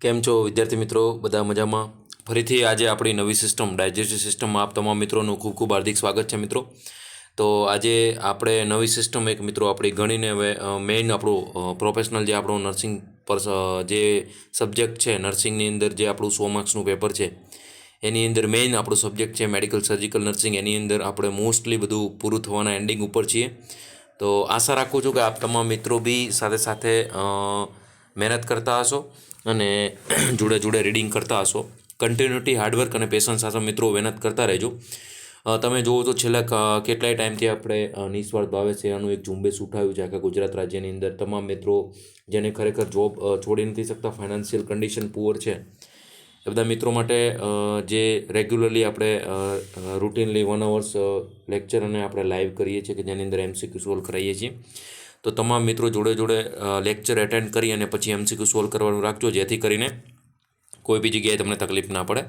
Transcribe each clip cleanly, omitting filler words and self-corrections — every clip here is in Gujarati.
કેમ છો વિદ્યાર્થી મિત્રો? બધા મજામાં? ફરીથી આજે આપણી નવી સિસ્ટમ ડાયજેસ્ટિવ સિસ્ટમમાં આપ તમામ મિત્રોનું ખૂબ ખૂબ હાર્દિક સ્વાગત છે મિત્રો. તો આજે આપણે નવી સિસ્ટમ એક મિત્રો આપણી ગણીને હવે મેઇન આપણું પ્રોફેશનલ જે આપણું નર્સિંગ પર જે સબ્જેક્ટ છે નર્સિંગની અંદર જે આપણું 100 માર્ક્સનું પેપર છે એની અંદર મેઇન આપણું સબ્જેક્ટ છે મેડિકલ સર્જિકલ નર્સિંગ. એની અંદર આપણે મોસ્ટલી બધું પૂરું થવાના એન્ડિંગ ઉપર છીએ. તો આશા રાખું છું કે આપ તમામ મિત્રો બી સાથે સાથે મહેનત કરતા હશો અને જોડે જોડે રીડિંગ કરતા હશો. કન્ટિન્યુટી હાર્ડવર્ક અને પેશન્સ સાથે મિત્રો મહેનત કરતા રહેજો. તમે જુઓ તો છેલ્લા કેટલાય ટાઈમથી આપણે નિસ્વાર્થ ભાવે સેવાનું એક ઝુંબેશ ઉઠાવ્યું છે આખા ગુજરાત રાજ્યની અંદર. તમામ મિત્રો જેને ખરેખર જોબ છોડી નથી શકતા, ફાઇનાન્શિયલ કન્ડિશન પુઅર છે, એ બધા મિત્રો માટે જે રેગ્યુલરલી આપણે રૂટીનલી 1 અવર્સ લેક્ચર અને આપણે લાઈવ કરીએ છીએ કે જેની અંદર MCQ સોલ્વ કરાવીએ છીએ. તો તમામ મિત્રો જોડે જોડે લેક્ચર એટેન્ડ કરી અને પછી MCQ સોલ્વ કરવાનું રાખજો, જેથી કરીને કોઈ બી જગ્યાએ તમને તકલીફ ના પડે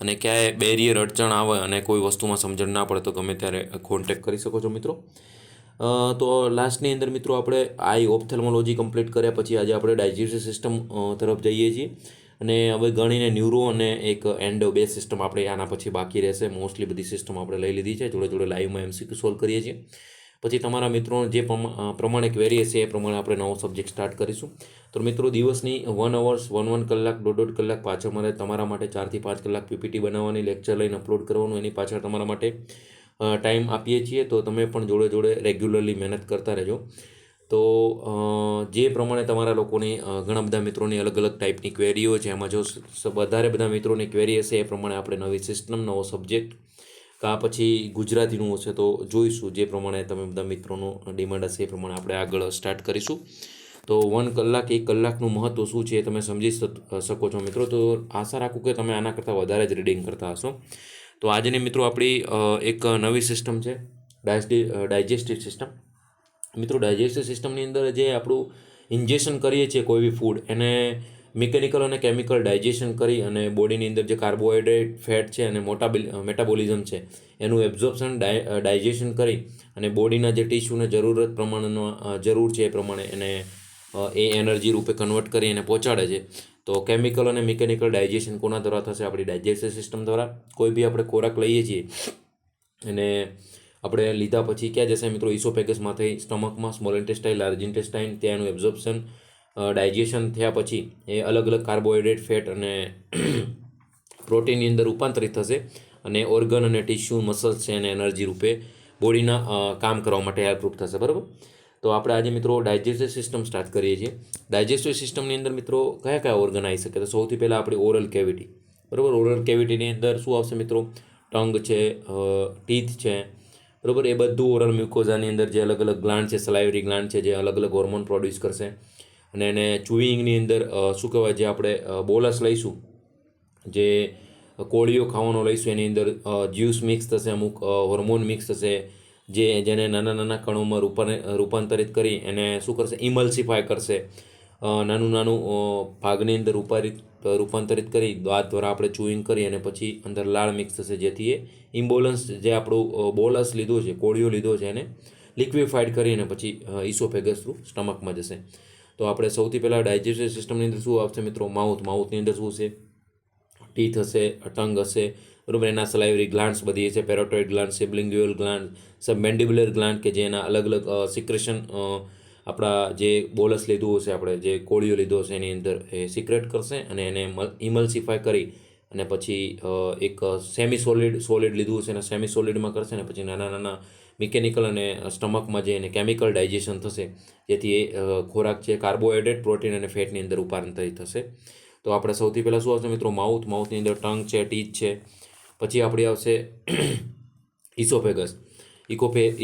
અને ક્યાંય બેરિયર અડચણ આવે અને કોઈ વસ્તુમાં સમજણ ના પડે તો ગમે ત્યારે કોન્ટેક્ટ કરી શકો છો મિત્રો. તો લાસ્ટની અંદર મિત્રો આપણે આઈ ઓપ્થેલ્મોલોજી કમ્પ્લીટ કર્યા પછી આજે આપણે ડાયજેસ્ટિવ સિસ્ટમ તરફ જઈએ છીએ અને હવે ગણીને ન્યુરો અને એક એન્ડો 2 સિસ્ટમ આપણે આના પછી બાકી રહેશે. મોસ્ટલી બધી સિસ્ટમ આપણે લઈ લીધી છે, જોડે જોડે લાઈવમાં MCQ સોલ્વ કરીએ છીએ. પછી તમારા મિત્રો જે પ્રમાણે ક્વેરી હશે એ પ્રમાણે આપણે નવો સબ્જેક્ટ સ્ટાર્ટ કરીશું. તો મિત્રો દિવસની 1 અવર્સ 1 કલાક 1.5 કલાક પાછળ મારે તમારા માટે 4 થી 5 કલાક PPT બનાવવાની, લેક્ચર લઈને અપલોડ કરવાનું, એની પાછળ તમારા માટે ટાઈમ આપીએ છીએ. તો તમે પણ જોડે જોડે રેગ્યુલરલી મહેનત કરતા રહેજો. તો જે પ્રમાણે તમારા લોકોની ઘણા બધા મિત્રોની અલગ અલગ ટાઈપની ક્વેરીઓ છે, એમાં જો વધારે બધા મિત્રોની ક્વેરી હશે એ પ્રમાણે આપણે નવી સિસ્ટમ, નવો સબ્જેક્ટ કાં પછી ગુજરાતીનું હશે તો જોઈશું. જે પ્રમાણે તમે બધા મિત્રોનું ડિમાન્ડ હશે એ પ્રમાણે આપણે આગળ સ્ટાર્ટ કરીશું. તો 1 કલાક 1 કલાકનું મહત્ત્વ શું છે એ તમે સમજી શકો છો મિત્રો. તો આશા રાખું કે તમે આના કરતાં વધારે જ રીડિંગ કરતા હશો. તો આજની મિત્રો આપણી એક નવી સિસ્ટમ છે ડાયજેસ્ટિવ સિસ્ટમ. મિત્રો ડાયજેસ્ટિવ સિસ્ટમની અંદર જે આપણું ઇન્જેક્શન કરીએ છીએ કોઈ બી ફૂડ, એને મિકેનિકલ અને કેમિકલ ડાયજેશન કરી અને બોડીની અંદર જે કાર્બોહાઈડ્રેટ, ફેટ છે અને મેટાબોલિઝમ છે એનું એબ્ઝોર્પ્શન ડાયજેશન કરી અને બોડીના જે ટિશ્યુને જરૂરત પ્રમાણનો જરૂર છે એ પ્રમાણે એને એ એનર્જી રૂપે કન્વર્ટ કરી અને પહોંચાડે છે. તો કેમિકલ અને મિકેનિકલ ડાયજેશન કોના દ્વારા થશે? આપણી ડાયજેસ્ટિવ સિસ્ટમ દ્વારા. કોઈ બી આપણે ખોરાક લઈએ છીએ અને આપણે લીધા પછી ક્યાં જશે મિત્રો? ઇસોફેગસમાંથી સ્ટમકમાં, સ્મોલ ઇન્ટેસ્ટાઇન, લાર્જ ઇન્ટેસ્ટાઇન, ત્યાં એનું એબ્ઝોર્પ્શન ડાયજેશન થયા પછી એ અલગ અલગ કાર્બોહાઈડ્રેટ, ફેટ અને પ્રોટીનની અંદર રૂપાંતરિત થશે અને ઓર્ગન અને ટિશ્યુ, મસલ્સ છે એને એનર્જી રૂપે બોડીના કામ કરવા માટે હેલ્પરૂપ થશે, બરાબર? તો આપણે આજે મિત્રો ડાયજેસ્ટિવ સિસ્ટમ સ્ટાર્ટ કરીએ છીએ. ડાયજેસ્ટિવ સિસ્ટમની અંદર મિત્રો કયા કયા ઓર્ગન આવી શકે? તો સૌથી પહેલાં આપણી ઓરલ કેવિટી, બરાબર? ઓરલ કેવિટીની અંદર શું આવશે મિત્રો? ટંગ છે, ટીથ છે, બરાબર? એ બધું ઓરલ મ્યુકોઝાની અંદર જે અલગ અલગ ગ્લાન્ડ છે, સલાઇવરી ગ્લાન્ડ છે, જે અલગ અલગ હોર્મોન પ્રોડ્યુસ કરશે અને એને ચુઈંગની અંદર શું કહેવાય, જે આપણે બોલસ લઈશું, જે કોળીઓ ખાવાનો લઈશું, એની અંદર જ્યુસ મિક્સ થશે, અમુક હોર્મોન મિક્સ થશે, જેને નાના નાના કણોમાં રૂપાંતરિત કરી એને શું કરશે? ઇમલ્સિફાય કરશે. નાનું નાનું ભાગની અંદર રૂપાંતરિત કરી દાંત દ્વારા આપણે ચુઈંગ કરી અને પછી અંદર લાળ મિક્સ થશે, જેથી એ ઇમ્બોલન્સ જે આપણું બોલસ લીધો છે, કોળીઓ લીધો છે, એને લિક્વિફાઈડ કરીને પછી ઇસોફેગસ થ્રુ સ્ટમકમાં જશે. તો આપણે સૌથી પહેલાં ડાયજેસ્ટિવ સિસ્ટમની અંદર શું આવશે મિત્રો? માઉથની અંદર શું છે? ટીથ હશે, ટંગ હશે, બરાબર? એના સલાઇવરી ગ્લાન્ડ્સ બધી છે, પેરોટોઇડ ગ્લાન્ડ, સબલિંગ્યુઅલ ગ્લાન્ડ, સબમેન્ડિબ્યુલર ગ્લાન્ડ, કે જે એના અલગ અલગ સિક્રેશન આપણા જે બોલસ લીધું હશે, આપણે જે કોળીઓ લીધો હશે એની અંદર એ સિક્રેટ કરશે અને એને ઇમલ્સિફાય કરી અને પછી એક સોલિડ લીધું હશે એને સેમી સોલિડમાં કરશે અને પછી નાના નાના મિકેનિકલ અને સ્ટમકમાં જે એને કેમિકલ ડાયજેશન થશે, જેથી એ ખોરાક છે કાર્બોહાઈડ્રેટ, પ્રોટીન અને ફેટની અંદર રૂપાંતરિત થશે. તો આપણે સૌથી પહેલાં શું આવશે મિત્રો? માઉથની અંદર ટંગ છે, ટીથ છે, પછી આપણી આવશે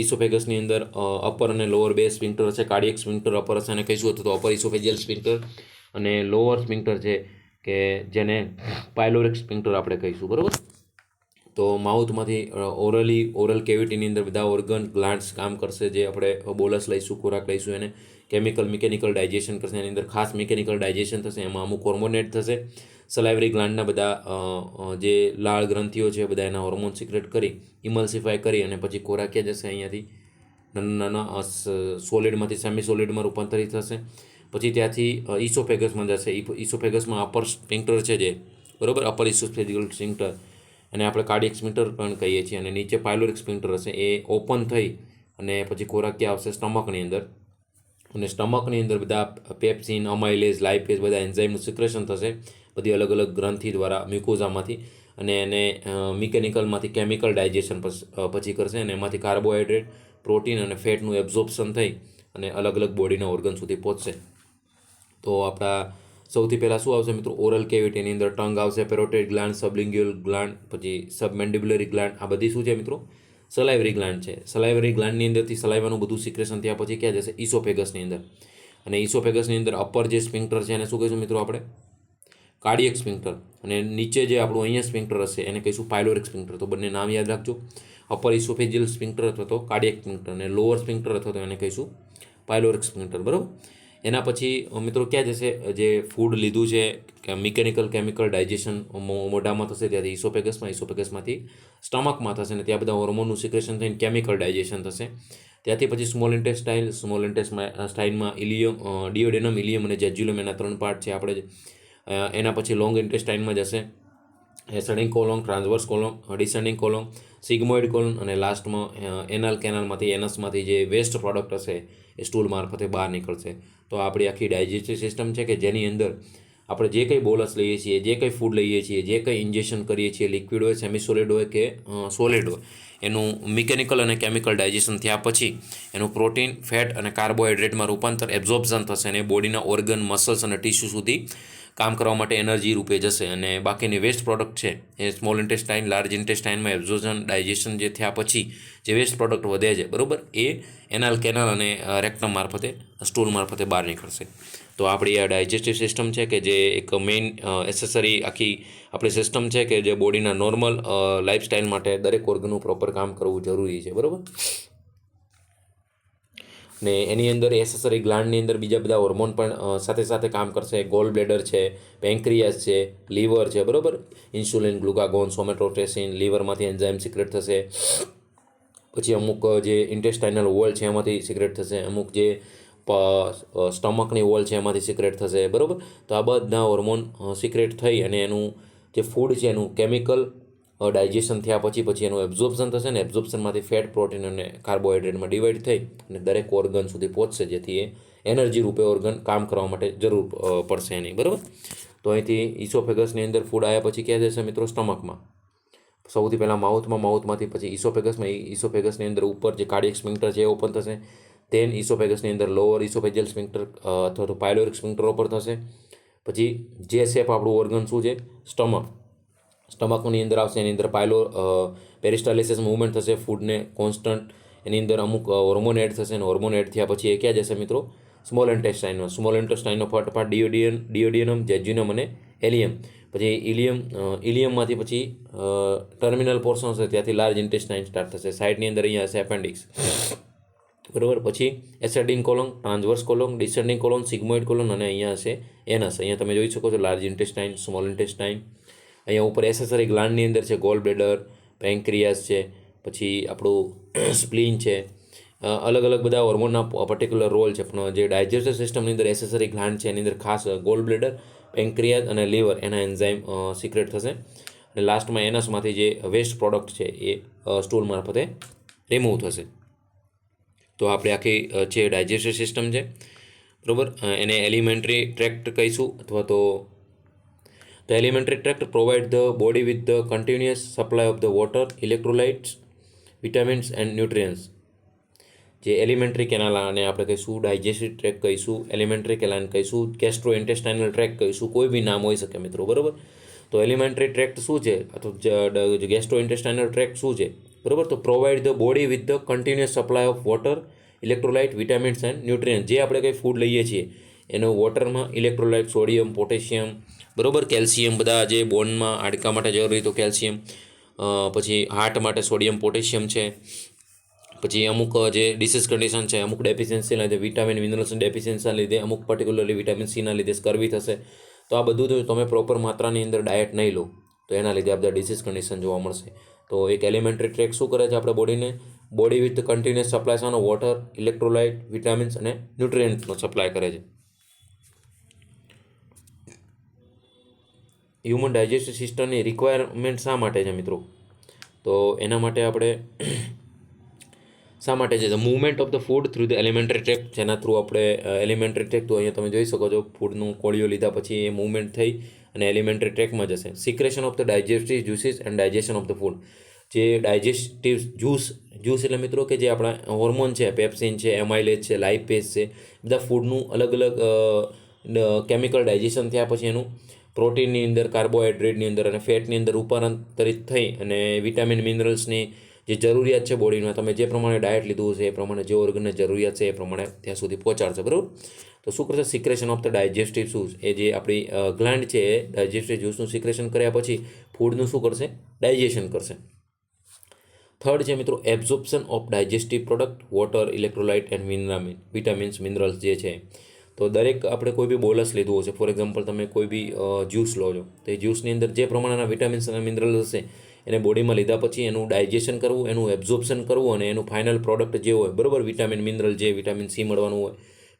ઇસોફેગસની અંદર અપર અને લોઅર 2 સ્ફિન્ક્ટર હશે. કાર્ડિયક સ્ફિન્ક્ટર અપર હશે અને કહીશું હતું તો અપર ઇસોફેજિયલ સ્ફિન્ક્ટર, અને લોઅર સ્ફિન્ક્ટર છે કે જેને પાયલોરિક સ્ફિન્ક્ટર આપણે કહીશું, બરાબર? તો માઉથમાંથી ઓરલ કેવિટીની અંદર બધા ઓર્ગન, ગ્લાન્ડ્સ કામ કરશે. જે આપણે બોલસ લઈશું, ખોરાક લઈશું, એને મિકેનિકલ ડાયજેશન કરશે. એની અંદર ખાસ મિકેનિકલ ડાયજેશન થશે, એમાં અમુક હોર્મોનેટ થશે. સલાઇવરી ગ્લાન્ડના બધા જે લાળ ગ્રંથિઓ છે બધા એના હોર્મોન સિક્રેટ કરી ઇમલ્સિફાય કરી અને પછી ખોરાક ક્યાં જશે? અહીંયાથી નાના નાના સોલિડમાંથી સેમી સોલિડમાં રૂપાંતરિત થશે. પછી ત્યાંથી ઇસોફેગસમાં જશે. ઇસોફેગસમાં અપર સ્ફિંક્ટર છે જે, બરાબર, અપર ઇસોફેજિયલ સ્ફિંક્ટર, અને આપણે કાર્ડિયક સ્ફિંક્ટર પણ કહીએ છીએ. અને નીચે પાયલોરિક સ્ફિંક્ટર હશે, એ ઓપન થઈ અને પછી ખોરાક ક્યાં આવશે? સ્ટમકની અંદર. અને સ્ટમકની અંદર બધા પેપ્સિન, અમાઇલેઝ, લાઇપેઝ બધા એન્ઝાઇમનું સિક્રેશન થશે બધી અલગ અલગ ગ્રંથિ દ્વારા, મ્યુકોઝામાંથી. અને એને મિકેનિકલમાંથી કેમિકલ ડાયજેશન પછી કરશે, અને એમાંથી કાર્બોહાઈડ્રેટ, પ્રોટીન અને ફેટનું એબ્ઝોર્પ્શન થઈ અને અલગ અલગ બોડીના ઓર્ગન સુધી પહોંચશે. તો આપણા સૌથી પહેલાં શું આવશે મિત્રો? ઓરલ કેવિટીની અંદર ટંગ આવશે, પેરોટિડ ગ્લાન્ડ, સબલિંગ્યુઅલ ગ્લાન્ડ, પછી સબમેન્ડિબ્યુલરી ગ્લાન્ડ. આ બધી શું છે મિત્રો? સલાઇવરી ગ્લાન્ડ છે. સલાઇવરી ગ્લાન્ડની અંદરથી સલાઇવાનું બધું સિક્રેશન થયા પછી ક્યાં જશે? ઇસોફેગસની અંદર. અને ઇસોફેગસની અંદર અપર જે સ્ફિંક્ટર છે એને શું કહીશું મિત્રો આપણે? કાર્ડિયક સ્ફિંક્ટર. અને નીચે જે આપણું અહીંયા સ્ફિંક્ટર હશે એને કહીશું પાયલોરિક સ્ફિંક્ટર. તો બંને નામ યાદ રાખજો, અપર ઇસોફેજિયલ સ્ફિંક્ટર અથવા તો કાર્ડિયક સ્ફિંક્ટર, અને લોઅર સ્ફિંક્ટર અથવા તો એને કહીશું પાયલોરિક સ્ફિંક્ટર, બરાબર. એના પછી મિત્રો ક્યાં જશે? જે ફૂડ લીધું છે કે મિકેનિકલ કેમિકલ ડાયજેશન મોઢામાં થશે, ત્યાંથી ઇસોફેગસમાં, ઇસોફેગસમાંથી સ્ટમકમાં થશે, અને ત્યાં બધા હોર્મોનનું સિક્રેશન થઈને કેમિકલ ડાયજેશન થશે. ત્યાંથી પછી સ્મોલ ઇન્ટેસ્ટાઇનમાં ઇલિયમ, ડિયોડેનમ, ઇલિયમ અને જેજ્યુલમ, એના 3 પાર્ટ છે આપણે. એના પછી લોંગ ઇન્ટેસ્ટાઇનમાં જશે ascending colon, transverse colon, descending colon, sigmoid colon, અને લાસ્ટમાં એનલ કેનાલમાંથી, એનસમાંથી જે વેસ્ટ પ્રોડક્ટ હશે એ સ્ટૂલ મારફતે બહાર નીકળશે. તો આપણી આખી ડાયજેસ્ટિવ સિસ્ટમ છે કે જેની અંદર આપણે જે કંઈ બોલસ લઈએ છીએ, જે કંઈ ફૂડ લઈએ છીએ, જે કંઈ ઇન્જેક્શન કરીએ છીએ, લિક્વિડ હોય, સેમી સોલિડ હોય કે સોલિડ હોય, એનું મિકેનિકલ અને કેમિકલ ડાયજેશન થયા પછી એનું પ્રોટીન, ફેટ અને કાર્બોહાઈડ્રેટમાં રૂપાંતર, એબ્ઝોર્પ્શન થશે, અને બોડીના ઓર્ગન, મસલ્સ અને ટિશ્યુ સુધી કામ કરવા માટે એનર્જી રૂપે જશે. અને બાકીની વેસ્ટ પ્રોડક્ટ છે એ સ્મોલ ઇન્ટેસ્ટાઇન, લાર્જ ઇન્ટેસ્ટાઇનમાં એબ્ઝોર્પ્શન, ડાયજેશન જે થયા પછી જે વેસ્ટ પ્રોડક્ટ વધે છે, બરાબર, એ એનાલ કેનાલ અને રેક્ટમ મારફતે, સ્ટૂલ મારફતે બહાર નીકળશે. તો આપણી આ ડાયજેસ્ટિવ સિસ્ટમ છે કે જે એક મેઇન એસેસરી આખી આપણી સિસ્ટમ છે કે જે બોડીના નોર્મલ લાઈફસ્ટાઈલ માટે દરેક ઓર્ગનનું પ્રોપર કામ કરવું જરૂરી છે, બરાબર. ને એની અંદર એસેસરી ગ્લાન્ડની અંદર બીજા બધા હોર્મોન પણ સાથે સાથે કામ કરશે. ગોલ બ્લેડર છે, પેન્ક્રિયાસ છે, લીવર છે, બરાબર, ઇન્સ્યુલિન, ગ્લુકાગોન, સોમેટોટ્રેસિન, લીવરમાંથી એન્ઝાઇમ સિક્રેટ થશે. પછી અમુક જે ઇન્ટેસ્ટાઇનલ વોલ છે એમાંથી સિક્રેટ થશે, અમુક જે સ્ટમકની વોલ છે એમાંથી સિક્રેટ થશે, બરાબર. તો આ બધા હોર્મોન સિક્રેટ થઈ અને એનું જે ફૂડ છે એનું કેમિકલ ડાયજેશન થયા પછી એનું એબ્ઝોર્પ્શન થશે, ને એબ્ઝોર્પ્શનમાંથી ફેટ, પ્રોટીન અને કાર્બોહાઈડ્રેટમાં ડિવાઈડ થઈ અને દરેક ઓર્ગન સુધી પહોંચશે, જેથી એ એનર્જી રૂપે ઓર્ગન કામ કરવા માટે જરૂર પડશે એની, બરાબર. તો અહીંથી ઇસોફેગસની અંદર ફૂડ આવ્યા પછી ક્યાં જશે મિત્રો? સ્ટમકમાં. સૌથી પહેલાં માઉથમાંથી પછી ઇસોફેગસમાં. ઇસોફેગસની અંદર ઉપર જે કાર્ડિયક સ્ફિંક્ટર છે એ ઓપન થશે. ધેન ઇસોફેગસની અંદર લોઅર ઇસોફેજિયલ સ્ફિંક્ટર અથવા તો પાયલોરિક સ્ફિંક્ટર ઓપન થશે. પછી જે શેપ આપણું ઓર્ગન શું છે? સ્ટમકની અંદર આવશે. એની અંદર પેરિસ્ટાલિસિસ મૂવમેન્ટ થશે, ફૂડને કોન્સ્ટન્ટ. એની અંદર અમુક હોર્મોન એડ થશે, અને હોર્મોન એડ થયા પછી એ ક્યાં જશે મિત્રો? સ્મોલ ઇન્ટેસ્ટાઇનમાં. સ્મોલ ઇન્ટેસ્ટાઇનનો પાર્ટ ડિયોડિયનમ, જેજ્યુનમ અને એલિયમ. પછી ઇલિયમમાંથી પછી ટર્મિનલ પોર્શન હશે, ત્યાંથી લાર્જ ઇન્ટેસ્ટાઇન સ્ટાર્ટ થશે. સાઇડની અંદર અહીંયા હશે એપેન્ડિક્સ, બરાબર. પછી ascending colon, transverse colon, descending colon, sigmoid colon, અને અહીંયા હશે એનસ. અહીંયા તમે જોઈ શકો છો લાર્જ ઇન્ટેસ્ટાઇન, સ્મોલ ઇન્ટેસ્ટાઇન. અહીંયા ઉપર એસેસરી ગ્લાન્ડની અંદર છે ગોલ બ્લેડર, પેન્ક્રિયાસ છે, પછી આપણું સ્પ્લીન છે. અલગ અલગ બધા હોર્મોનના પર્ટિક્યુલર રોલ છે, પણ જે ડાયજેસ્ટિવ સિસ્ટમની અંદર એસેસરી ગ્લાન્ડ છે એની અંદર ખાસ ગોલ બ્લેડર, પેન્ક્રિયાસ અને લીવર એના એન્ઝાઇમ સિક્રેટ થશે. અને લાસ્ટમાં એનસમાંથી જે વેસ્ટ પ્રોડક્ટ છે એ સ્ટૂલ મારફતે રિમૂવ થશે. તો આપણે આખી જે ડાયજેસ્ટિવ સિસ્ટમ છે, બરાબર, એને એલિમેન્ટરી ટ્રેક્ટ કહીશું. અથવા તો alimentary tract provide the body with the continuous supply of the water, electrolytes, vitamins and nutrients. જે એલિમેન્ટરી કેનાલ આને આપણે કહીશું, ડાયજેસ્ટિવ ટ્રેક કહીશું, એલિમેન્ટરી કેનાલ કહીશું, ગેસ્ટ્રો ઇન્ટેસ્ટાઇનલ ટ્રેક કહીશું, કોઈ બી નામ હોઈ શકે મિત્રો, બરાબર. તો એલિમેન્ટરી ટ્રેક્ટ શું છે અથવા ગેસ્ટ્રો ઇન્ટેસ્ટાઇનલ ટ્રેક શું છે, બરાબર? તો provide the body with the continuous supply of water, electrolyte, vitamins and nutrient. જે આપણે કંઈ ફૂડ લઈએ છીએ એનું વોટરમાં ઇલેક્ટ્રોલાઇટ, સોડિયમ, પોટેશિયમ, બરાબર, કેલ્શિયમ, બધા જે બોનમાં હાડકા માટે જરૂરી તો કેલ્શિયમ, પછી હાર્ટ માટે સોડિયમ, પોટેશિયમ છે. પછી અમુક જે ડિસીઝ કન્ડિશન છે, અમુક ડેફિશિયન્સીના લીધે, વિટામિન મિનરલ્સની ડેફિશિયન્સીના લીધે, અમુક પર્ટિક્યુલરલી વિટામિન સીના લીધે સ્કર્વી થશે. તો આ બધું જો તમે પ્રોપર માત્રાની અંદર ડાયટ નહીં લો તો એના લીધે આ બધા ડિસીઝ કન્ડિશન જોવા મળશે. તો એક એલિમેન્ટરી ટ્રેક શું કરે છે આપણે બોડીને? બોડી વિથ કન્ટિન્યુઅસ સપ્લાય શાનો? વોટર, ઇલેક્ટ્રોલાઇટ, વિટામિન્સ અને ન્યુટ્રિયન્ટ્સનો સપ્લાય કરે છે. હ્યુમન ડાયજેસ્ટિવ સિસ્ટમની રિક્વાયરમેન્ટ શા માટે છે મિત્રો? તો એના માટે આપણે શા માટે છે? The movement of the food through the elementary track, જેના થ્રુ આપણે એલિમેન્ટરી ટ્રેક, તો અહીંયા તમે જોઈ શકો છો ફૂડનું કોળીઓ લીધા પછી એ મૂવમેન્ટ થઈ અને એલિમેન્ટરી ટ્રેકમાં જશે. Secretion of the digestive juices and digestion of the food, જે ડાયજેસ્ટિવ જ્યુસ એટલે મિત્રો કે જે આપણા હોર્મોન છે, પેપ્સિન છે, એમાઇલેજ છે, લાઇપેઝ છે, બધા ફૂડનું અલગ અલગ કેમિકલ ડાયજેશન થયા પછી એનું પ્રોટીનની અંદર, કાર્બોહાઈડ્રેટની અંદર અને ફેટની અંદર રૂપાંતરિત થઈ અને વિટામિન મિનરલ્સની જે જરૂરિયાત છે બોડીમાં, તમે જે પ્રમાણે ડાયટ લીધું છે એ પ્રમાણે જે ઓર્ગનને જરૂરિયાત છે એ પ્રમાણે ત્યાં સુધી પહોંચાડશે, બરાબર. તો શું કરશે? Secretion of the digestive juice, એ જે આપણી ગ્લાન્ડ છે એ ડાયજેસ્ટિવ જ્યુસનું સિક્રેશન કર્યા પછી ફૂડનું શું કરશે? ડાયજેશન કરશે. થર્ડ છે મિત્રો absorption of digestive product, water, electrolyte and vitamins minerals જે છે. તો દરેક આપણે કોઈ બી બોલસ લીધું હશે, ફોર એક્ઝામ્પલ તમે કોઈ બી જ્યુસ લો છો, તો એ જ્યુસની અંદર જે પ્રમાણેના વિટામિન્સ અને મિનરલ્સ હશે એને બોડીમાં લીધા પછી એનું ડાયજેશન કરવું, એનું એબ્ઝોર્પ્શન કરવું અને એનું ફાઇનલ પ્રોડક્ટ જે હોય, બરાબર, વિટામિન મિનરલ, જે વિટામિન સી મળવાનું હોય,